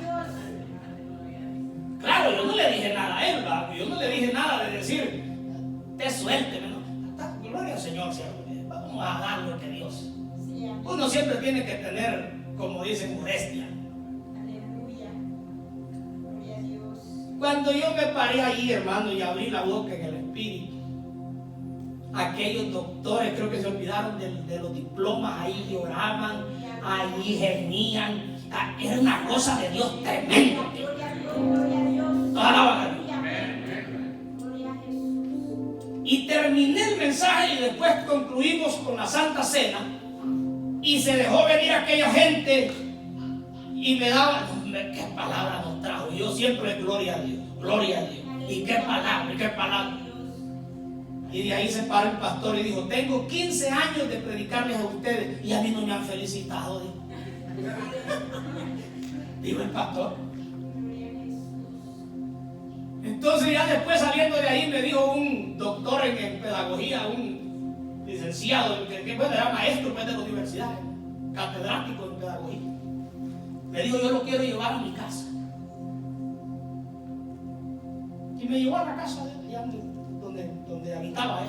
Claro, yo no le dije nada a él, ¿verdad? Yo no le dije nada de decir, te suélteme, ¿no? Gloria al Señor, vamos a dar lo que Dios. Sí, amén. Uno siempre tiene que tener, como dicen, modestia. Aleluya. Gloria a Dios. Cuando yo me paré ahí, hermano, y abrí la boca en el Espíritu, aquellos doctores creo que se olvidaron de los diplomas, ahí lloraban, ahí gemían. Era una cosa de Dios tremenda. Gloria a Dios. Gloria a Dios. Alaban a Dios. Gloria a Jesús. Y terminé el mensaje y después concluimos con la Santa Cena y se dejó venir aquella gente y me daba, qué palabra nos trajo. Yo siempre gloria a Dios, gloria a Dios. Y qué palabra, qué palabra. Y de ahí se paró el pastor y dijo, tengo 15 años de predicarles a ustedes y a mí no me han felicitado. Dijo el pastor. Gloria a Jesús. Entonces ya después saliendo de ahí me dijo un doctor en pedagogía, un licenciado, que bueno, era maestro pues, de la universidad, catedrático en pedagogía. Me dijo, yo lo quiero llevar a mi casa. Y me llevó a la casa de allá donde habitaba él.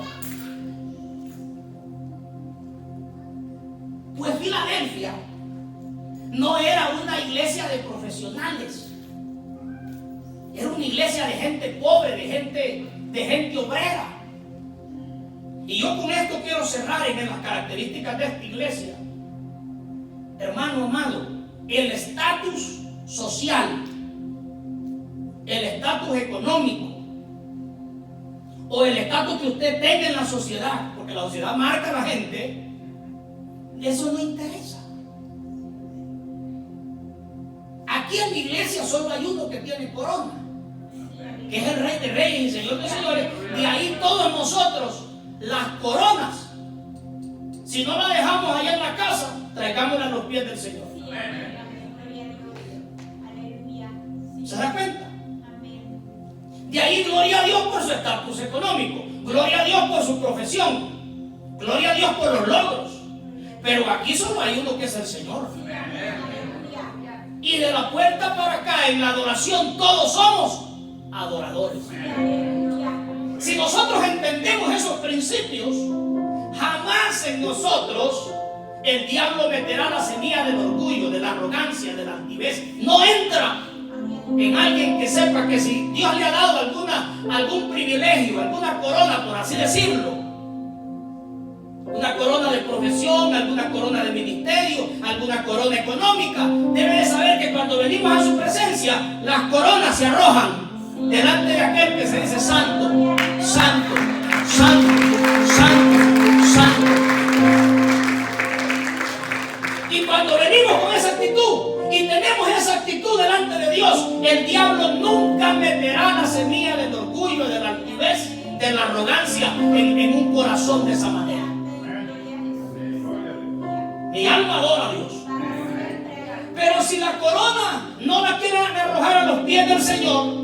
Pues Filadelfia no era una iglesia de profesionales. Era una iglesia de gente pobre, de gente obrera. Y yo con esto quiero cerrar en las características de esta iglesia. Hermano amado, el estatus social, el estatus económico o el estatus que usted tenga en la sociedad, porque la sociedad marca a la gente, eso no interesa. Aquí en la iglesia solo hay uno que tiene corona, que es el Rey de Reyes y Señor de Señores. De ahí todos nosotros, las coronas, si no la dejamos allá en la casa, traigámosla a los pies del Señor. Gloria a Dios. Aleluya. ¿Se da cuenta? Amén. De ahí gloria a Dios por su estatus económico, gloria a Dios por su profesión, gloria a Dios por los logros. Pero aquí solo hay uno que es el Señor. Aleluya. Y de la puerta para acá, en la adoración, todos somos adoradores. Aleluya. Si nosotros entendemos esos principios, jamás en nosotros el diablo meterá la semilla del orgullo, de la arrogancia, de la altivez. No entra en alguien que sepa que si Dios le ha dado algún privilegio, alguna corona, por así decirlo, una corona de profesión, alguna corona de ministerio, alguna corona económica, debe de saber que cuando venimos a su presencia, las coronas se arrojan delante de aquel que se dice santo, santo, santo, santo, santo. Y cuando venimos con esa actitud y tenemos esa actitud delante de Dios, el diablo nunca meterá la semilla del orgullo, de la altivez, de la arrogancia en un corazón de esa manera. Mi alma adora a Dios. Pero si la corona no la quieren arrojar a los pies del Señor,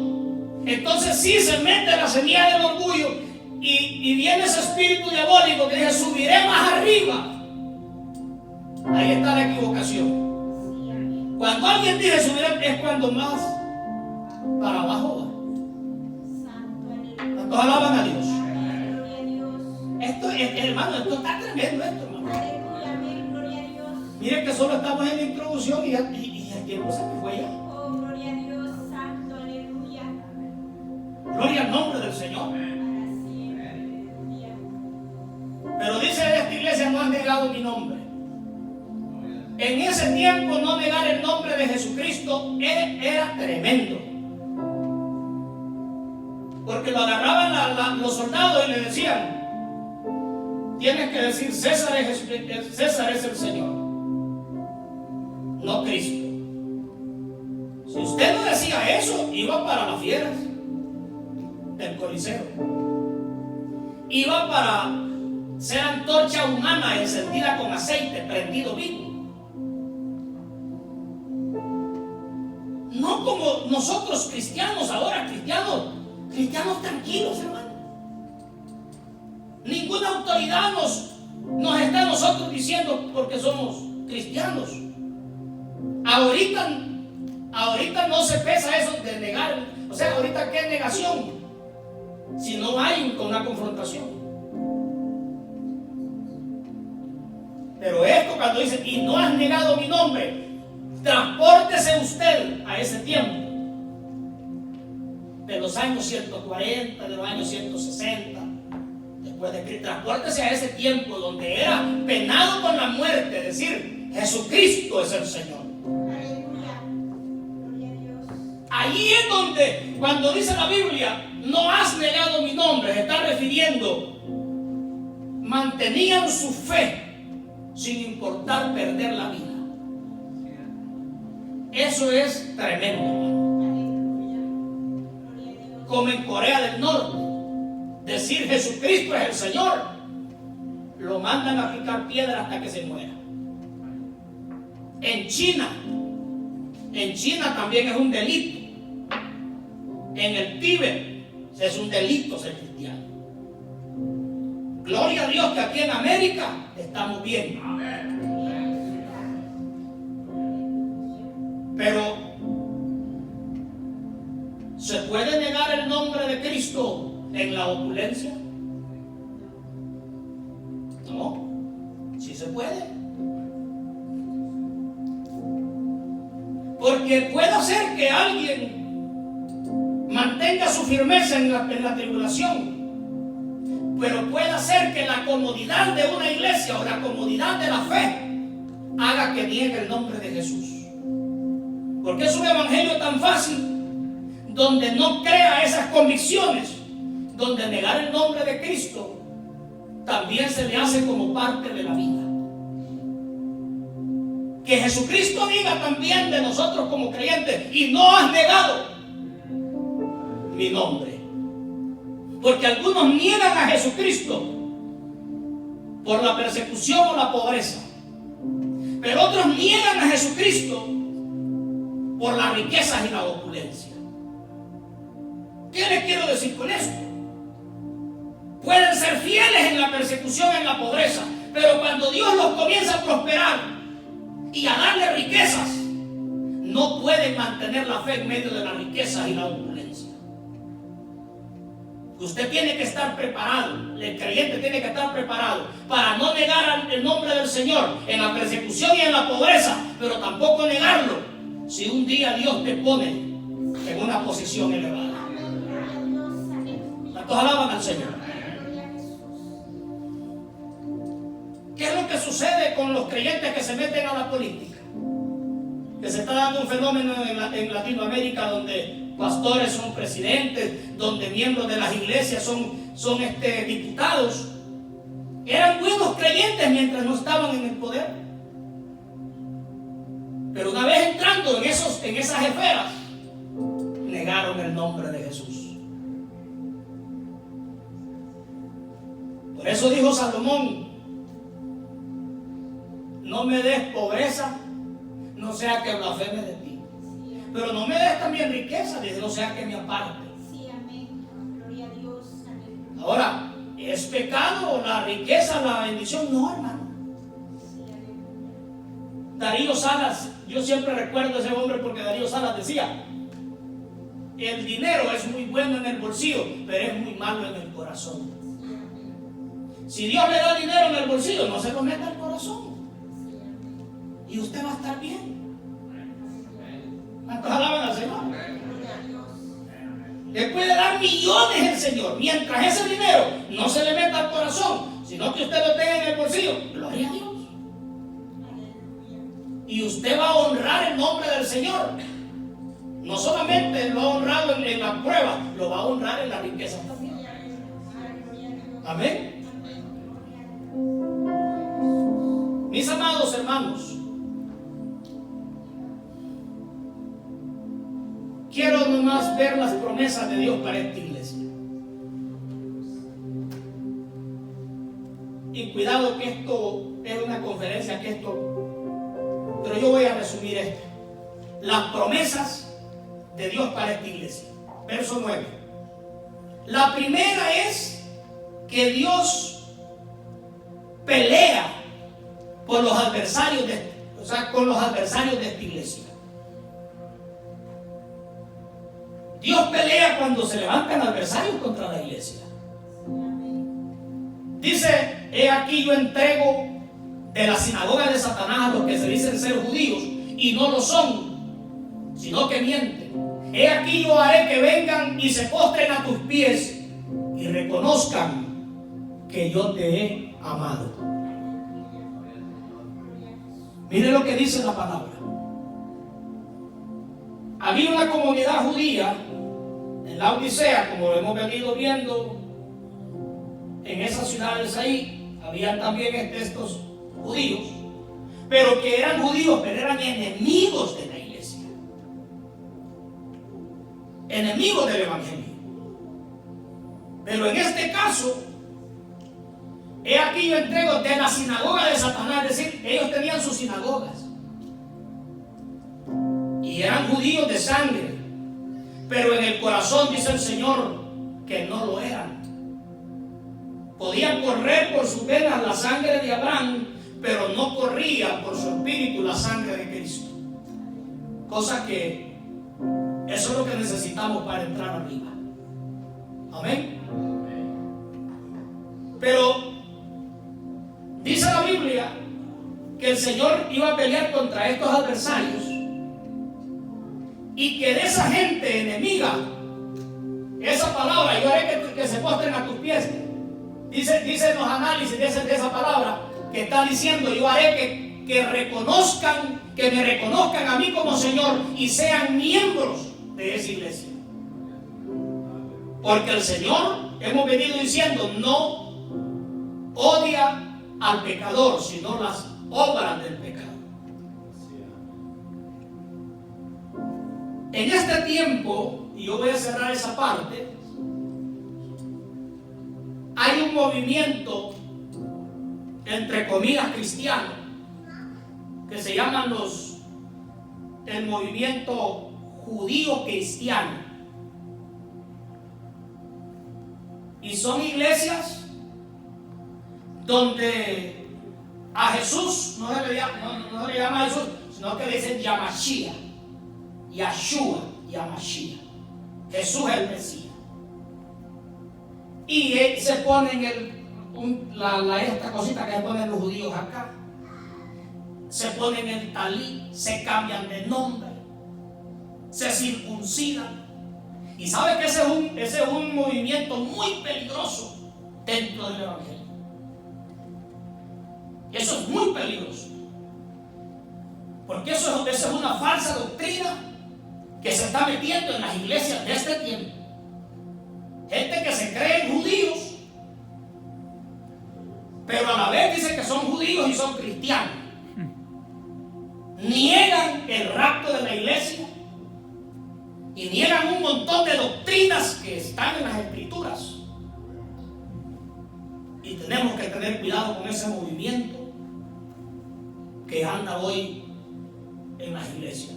entonces sí se mete la semilla del orgullo y viene ese espíritu diabólico que dice, subiré más arriba. Ahí está la equivocación. Cuando alguien dice subiré, es cuando más para abajo va. ¿Cuántos alaban a Dios? Esto es, hermano, esto está tremendo, esto, hermano. Miren que solo estamos en la introducción y el tiempo se me fue ya. Oh, gloria a Dios, santo, aleluya. Gloria al nombre del Señor. Para siempre, aleluya. Pero dice de esta iglesia: no has negado mi nombre. En ese tiempo no negar el nombre de Jesucristo era tremendo. Porque lo agarraban los soldados y le decían: tienes que decir César es el Señor, no Cristo. Si usted no decía eso, iba para las fieras del Coliseo. Iba para ser antorcha humana encendida con aceite prendido vivo. No como nosotros cristianos ahora, cristianos tranquilos, hermano. Ninguna autoridad nos está a nosotros diciendo porque somos cristianos. Ahorita no se pesa eso de negar. O sea, ahorita ¿qué negación? Si no hay una confrontación. Pero esto cuando dice: y no has negado mi nombre, transpórtese usted a ese tiempo de los años 140, de los años 160 después de Cristo. Transpórtese a ese tiempo donde era penado con la muerte decir: Jesucristo es el Señor. Ahí es donde, cuando dice la Biblia, no has negado mi nombre, se está refiriendo, mantenían su fe sin importar perder la vida. Eso es tremendo. Como en Corea del Norte, decir Jesucristo es el Señor, lo mandan a picar piedra hasta que se muera. En China también es un delito. En el Tíbet es un delito ser cristiano. Gloria a Dios que aquí en América estamos bien. Pero ¿se puede negar el nombre de Cristo en la opulencia? No, sí se puede. Porque puede ser que alguien mantenga su firmeza en la tribulación, pero puede ser que la comodidad de una iglesia o la comodidad de la fe haga que niegue el nombre de Jesús. Porque es un evangelio tan fácil, donde no crea esas convicciones, donde negar el nombre de Cristo también se le hace como parte de la vida. Que Jesucristo diga también de nosotros como creyentes: y no has negado mi nombre. Porque algunos niegan a Jesucristo por la persecución o la pobreza, pero otros niegan a Jesucristo por las riquezas y la opulencia. ¿Qué les quiero decir con esto? Pueden ser fieles en la persecución, en la pobreza, pero cuando Dios los comienza a prosperar y a darle riquezas, no pueden mantener la fe en medio de las riquezas y la opulencia. Usted tiene que estar preparado, el creyente tiene que estar preparado para no negar el nombre del Señor en la persecución y en la pobreza, pero tampoco negarlo si un día Dios te pone en una posición elevada. ¿Cuántos alaban al Señor? ¿Qué es lo que sucede con los creyentes que se meten a la política? Que se está dando un fenómeno en Latinoamérica donde pastores son presidentes, donde miembros de las iglesias son diputados. Eran buenos creyentes mientras no estaban en el poder, pero una vez entrando en esas esferas, negaron el nombre de Jesús. Por eso dijo Salomón: no me des pobreza, no sea que blasfeme de ti. Pero no me des también riqueza, dice, no sea que me aparte. Sí, amén. Gloria a Dios. Amén. Ahora, ¿es pecado la riqueza, la bendición? No, hermano. Sí, amén. Darío Salas, yo siempre recuerdo a ese hombre porque Darío Salas decía: el dinero es muy bueno en el bolsillo, pero es muy malo en el corazón. Si Dios le da dinero en el bolsillo, no se lo meta al corazón y usted va a estar bien. ¿Cuántos alaban al Señor? Le puede dar millones el Señor, mientras ese dinero no se le meta al corazón, sino que usted lo tenga en el bolsillo. Gloria a Dios. Y usted va a honrar el nombre del Señor. No solamente lo ha honrado en la prueba, lo va a honrar en la riqueza también. Amén. Mis amados hermanos, quiero nomás ver las promesas de Dios para esta iglesia. Y cuidado que esto es una conferencia, pero yo voy a resumir esto. Las promesas de Dios para esta iglesia. Verso 9. La primera es que Dios pelea por los adversarios con los adversarios de esta iglesia. Dios pelea cuando se levantan adversarios contra la iglesia. Dice: he aquí yo entrego de la sinagoga de Satanás a los que se dicen ser judíos y no lo son, sino que mienten. He aquí yo haré que vengan y se postren a tus pies y reconozcan que yo te he amado. Mire lo que dice la palabra. Había una comunidad judía en la Odisea, como lo hemos venido viendo en esas ciudades ahí. Habían también estos judíos, pero que eran judíos, pero eran enemigos de la iglesia, enemigos del evangelio. Pero en este caso, he aquí yo entrego de la sinagoga de Satanás, es decir, ellos tenían sus sinagogas y eran judíos de sangre, pero en el corazón, dice el Señor, que no lo eran. Podían correr por sus venas la sangre de Abraham, pero no corría por su espíritu la sangre de Cristo. Cosa que eso es lo que necesitamos para entrar arriba. Amén. Pero dice la Biblia que el Señor iba a pelear contra estos adversarios y que de esa gente enemiga, esa palabra, yo haré que se postren a tus pies. Dicen los análisis de esa palabra que está diciendo: yo haré que reconozcan, que me reconozcan a mí como Señor y sean miembros de esa iglesia. Porque el Señor, hemos venido diciendo, no odia al pecador, sino las obras del pecado. En este tiempo, y yo voy a cerrar esa parte, hay un movimiento, entre comillas, cristiano, que se llaman el movimiento judío cristiano. Y son iglesias donde a Jesús no se le llama Jesús, sino que le dicen Yamashia, Yahshua, Yamashia. Jesús es el Mesías. Y se ponen esta cosita que se ponen los judíos acá. Se ponen el talí, se cambian de nombre, se circuncidan. Y sabe que ese es un movimiento muy peligroso dentro del evangelio. Eso es muy peligroso. Porque eso es una falsa doctrina que se está metiendo en las iglesias de este tiempo. Gente que se creen judíos, pero a la vez dicen que son judíos y son cristianos. Niegan el rapto de la iglesia y niegan un montón de doctrinas que están en las escrituras. Y tenemos que tener cuidado con ese movimiento que anda hoy en las iglesias.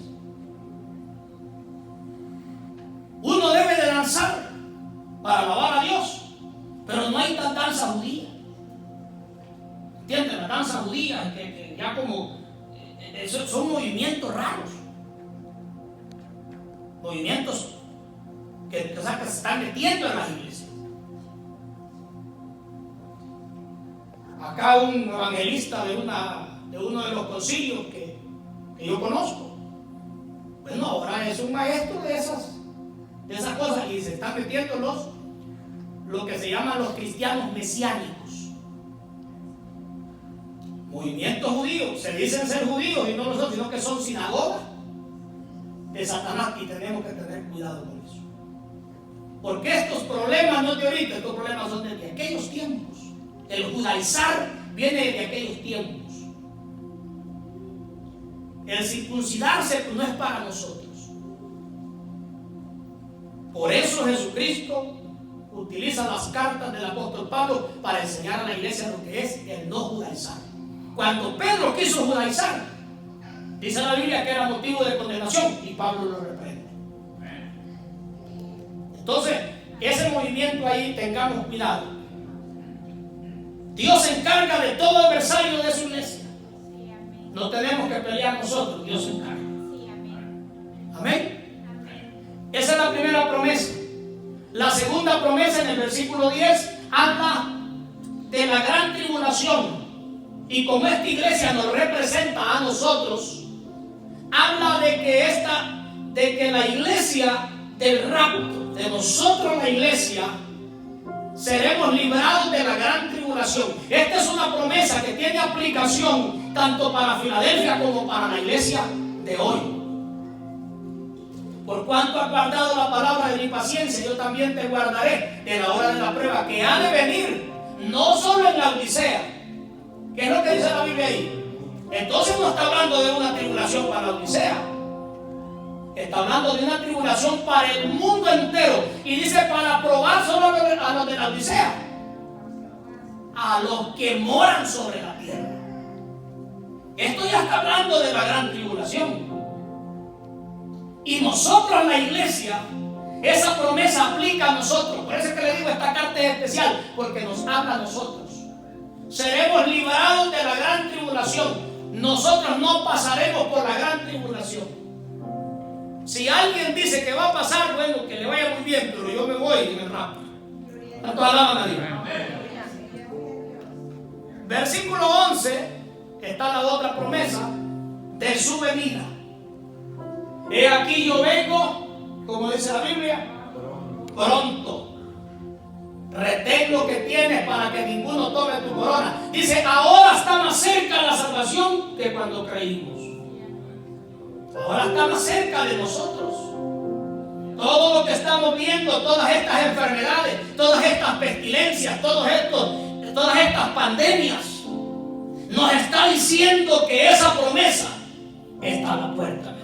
Uno debe de danzar para alabar a Dios, pero no hay tan danza judía. ¿Entienden? La danza judía que ya como son movimientos raros, movimientos que se están metiendo en las iglesias. Acá un evangelista de uno de los concilios que yo conozco, bueno, ahora es un maestro de esas cosas, y se están metiendo lo que se llaman los cristianos mesiánicos. movimientos judíos, se dicen ser judíos y no lo son, sino que son sinagogas de Satanás, y tenemos que tener cuidado con eso. Porque estos problemas no de ahorita, estos problemas son de aquellos tiempos. El judaizar viene de aquellos tiempos. El circuncidarse pues no es para nosotros. Por eso Jesucristo utiliza las cartas del apóstol Pablo para enseñar a la iglesia lo que es el no judaizar. Cuando Pedro quiso judaizar, dice la Biblia que era motivo de condenación, y Pablo lo reprende. Entonces, ese movimiento ahí, tengamos cuidado. Dios se encarga de todo adversario de su iglesia. No tenemos que pelear nosotros, Dios se encarga. Amén. Esa es la primera promesa. La segunda promesa, en el versículo 10, habla de la gran tribulación. Y como esta iglesia nos representa a nosotros, habla de que la iglesia del rapto, de nosotros la iglesia, seremos librados de la gran tribulación. Esta es una promesa que tiene aplicación tanto para Filadelfia como para la iglesia de hoy. Por cuanto has guardado la palabra de mi paciencia, yo también te guardaré de la hora de la prueba que ha de venir, no solo en la Odisea. ¿Qué es lo que dice la Biblia ahí? Entonces no está hablando de una tribulación para la Odisea. Está hablando de una tribulación para el mundo entero. Y dice para probar solo a los de la Odisea, a los que moran sobre la tierra. Esto ya está hablando de la gran tribulación. Y nosotros, la iglesia, esa promesa aplica a nosotros. Por eso es que le digo, esta carta es especial, porque nos habla a nosotros. Seremos librados de la gran tribulación. Nosotros no pasaremos por la gran tribulación. Si alguien dice que va a pasar, bueno, que le vaya muy bien, pero yo me voy en el rapto. ¿Cuántos alaban a Dios? Versículo 11, está la otra promesa de su venida. He aquí yo vengo, como dice la Biblia, pronto. Retén lo que tienes para que ninguno tome tu corona. Dice, ahora está más cerca la salvación que cuando creímos. Ahora está más cerca de nosotros. Todo lo que estamos viendo, todas estas enfermedades, todas estas pestilencias, todas estas pandemias, nos está diciendo que esa promesa está a la puerta.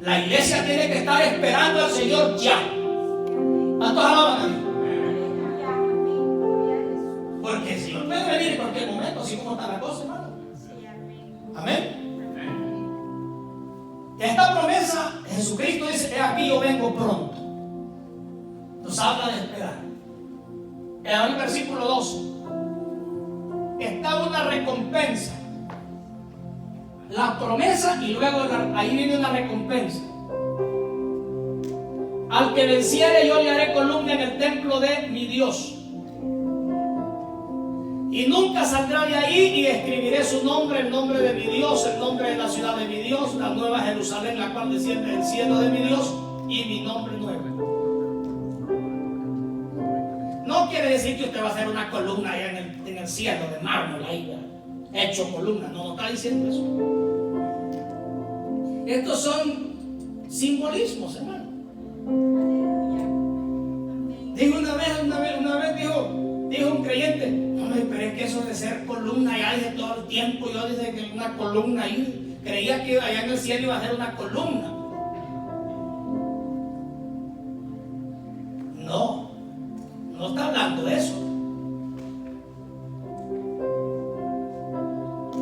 La iglesia tiene que estar esperando al Señor ya. ¿Cuántos alaban a Dios? Porque el Señor puede venir en cualquier momento, así como está la cosa, hermano. Amén. Esta promesa, Jesucristo dice, he aquí yo vengo pronto. Nos habla de esperar. En el versículo 12 está una recompensa. La promesa y luego ahí viene una recompensa. Al que venciere yo le haré columna en el templo de mi Dios. Y nunca saldrá de ahí, y escribiré su nombre, el nombre de mi Dios, el nombre de la ciudad de mi Dios, la nueva Jerusalén, la cual desciende del cielo de mi Dios, y mi nombre nuevo. No quiere decir que usted va a hacer una columna allá en el cielo de mármol, ahí hecho columna. No está diciendo eso. Estos son simbolismos, hermano. Dijo una vez dijo un creyente, no, pero es que eso de ser columna ya de todo el tiempo, yo desde que una columna ahí, creía que allá en el cielo iba a ser una columna. No está hablando de eso.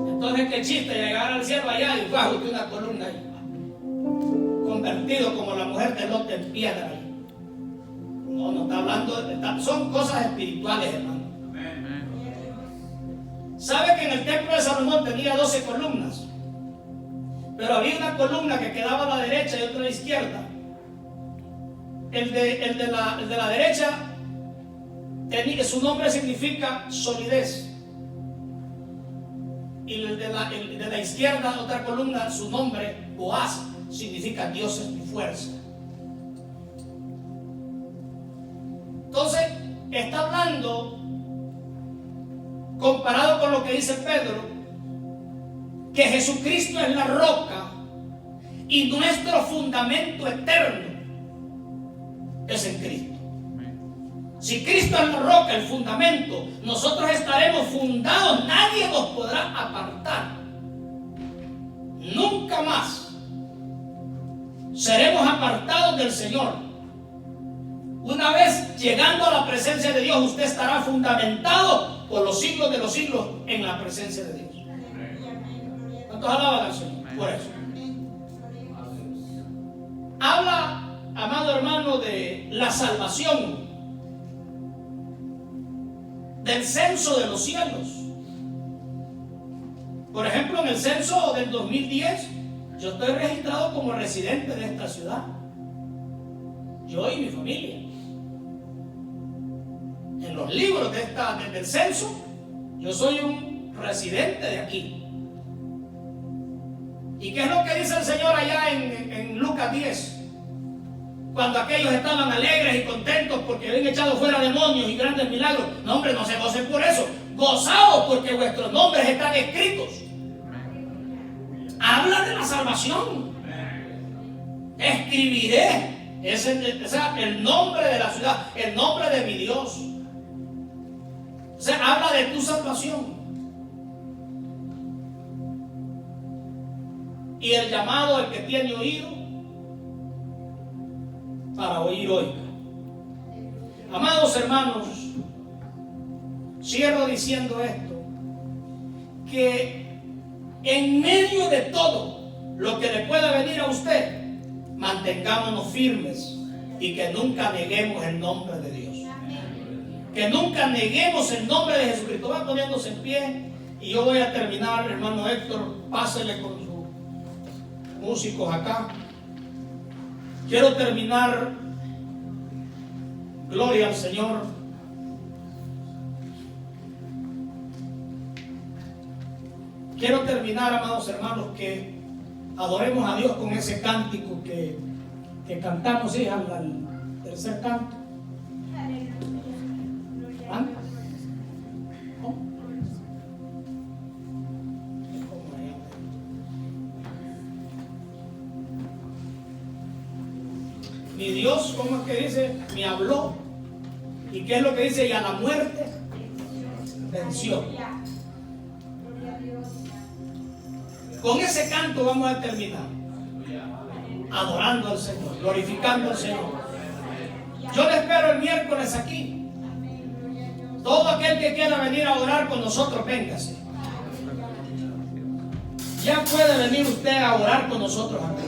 Entonces qué chiste llegar al cielo allá y bajo una columna ahí, convertido como la mujer de Lot en piedra ahí. No está hablando, son cosas espirituales, hermano. ¿Sabe que en el templo de Salomón tenía 12 columnas? Pero había una columna que quedaba a la derecha y otra a la izquierda. El de la derecha, su nombre significa solidez. Y el de la izquierda, otra columna, su nombre, Boaz, significa Dios es mi fuerza. Entonces, está hablando comparado con lo que dice Pedro, que Jesucristo es la roca y nuestro fundamento eterno es en Cristo. Si Cristo es la roca, el fundamento, nosotros estaremos fundados, nadie nos podrá apartar. Nunca más seremos apartados del Señor. Una vez llegando a la presencia de Dios, usted estará fundamentado por los siglos de los siglos en la presencia de Dios. ¿Cuántos alaban al Señor? Por eso. Habla, amado hermano, de la salvación, del censo de los cielos. Por ejemplo, en el censo del 2010, yo estoy registrado como residente de esta ciudad. Yo y mi familia. En los libros del censo, yo soy un residente de aquí. ¿Y qué es lo que dice el Señor allá en Lucas 10? Cuando aquellos estaban alegres y contentos porque habían echado fuera demonios y grandes milagros. No, hombre, no se gocen por eso. Gozaos porque vuestros nombres están escritos. Habla de la salvación. Escribiré el nombre de la ciudad, el nombre de mi Dios. O sea, habla de tu salvación. Y el llamado, el que tiene oído para oír, oiga. Amados hermanos, cierro diciendo esto, que en medio de todo lo que le pueda venir a usted, mantengámonos firmes y que nunca neguemos el nombre de Dios. Que nunca neguemos el nombre de Jesucristo. Va poniéndose en pie y yo voy a terminar, hermano Héctor, pásele con sus músicos acá. Quiero terminar, gloria al Señor. Quiero terminar, amados hermanos, que adoremos a Dios con ese cántico que cantamos, ¿sí? al tercer canto. ¿Ah? ¿Cómo? Mi Dios, ¿cómo es que dice? Me habló. ¿Y qué es lo que dice? Y a la muerte venció. Con ese canto vamos a terminar. Adorando al Señor, glorificando al Señor. Yo le espero el miércoles aquí. Todo aquel que quiera venir a orar con nosotros, véngase. Ya puede venir usted a orar con nosotros aquí.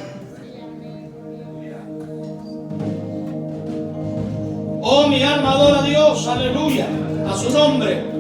Oh, mi alma adora a Dios, aleluya, a su nombre.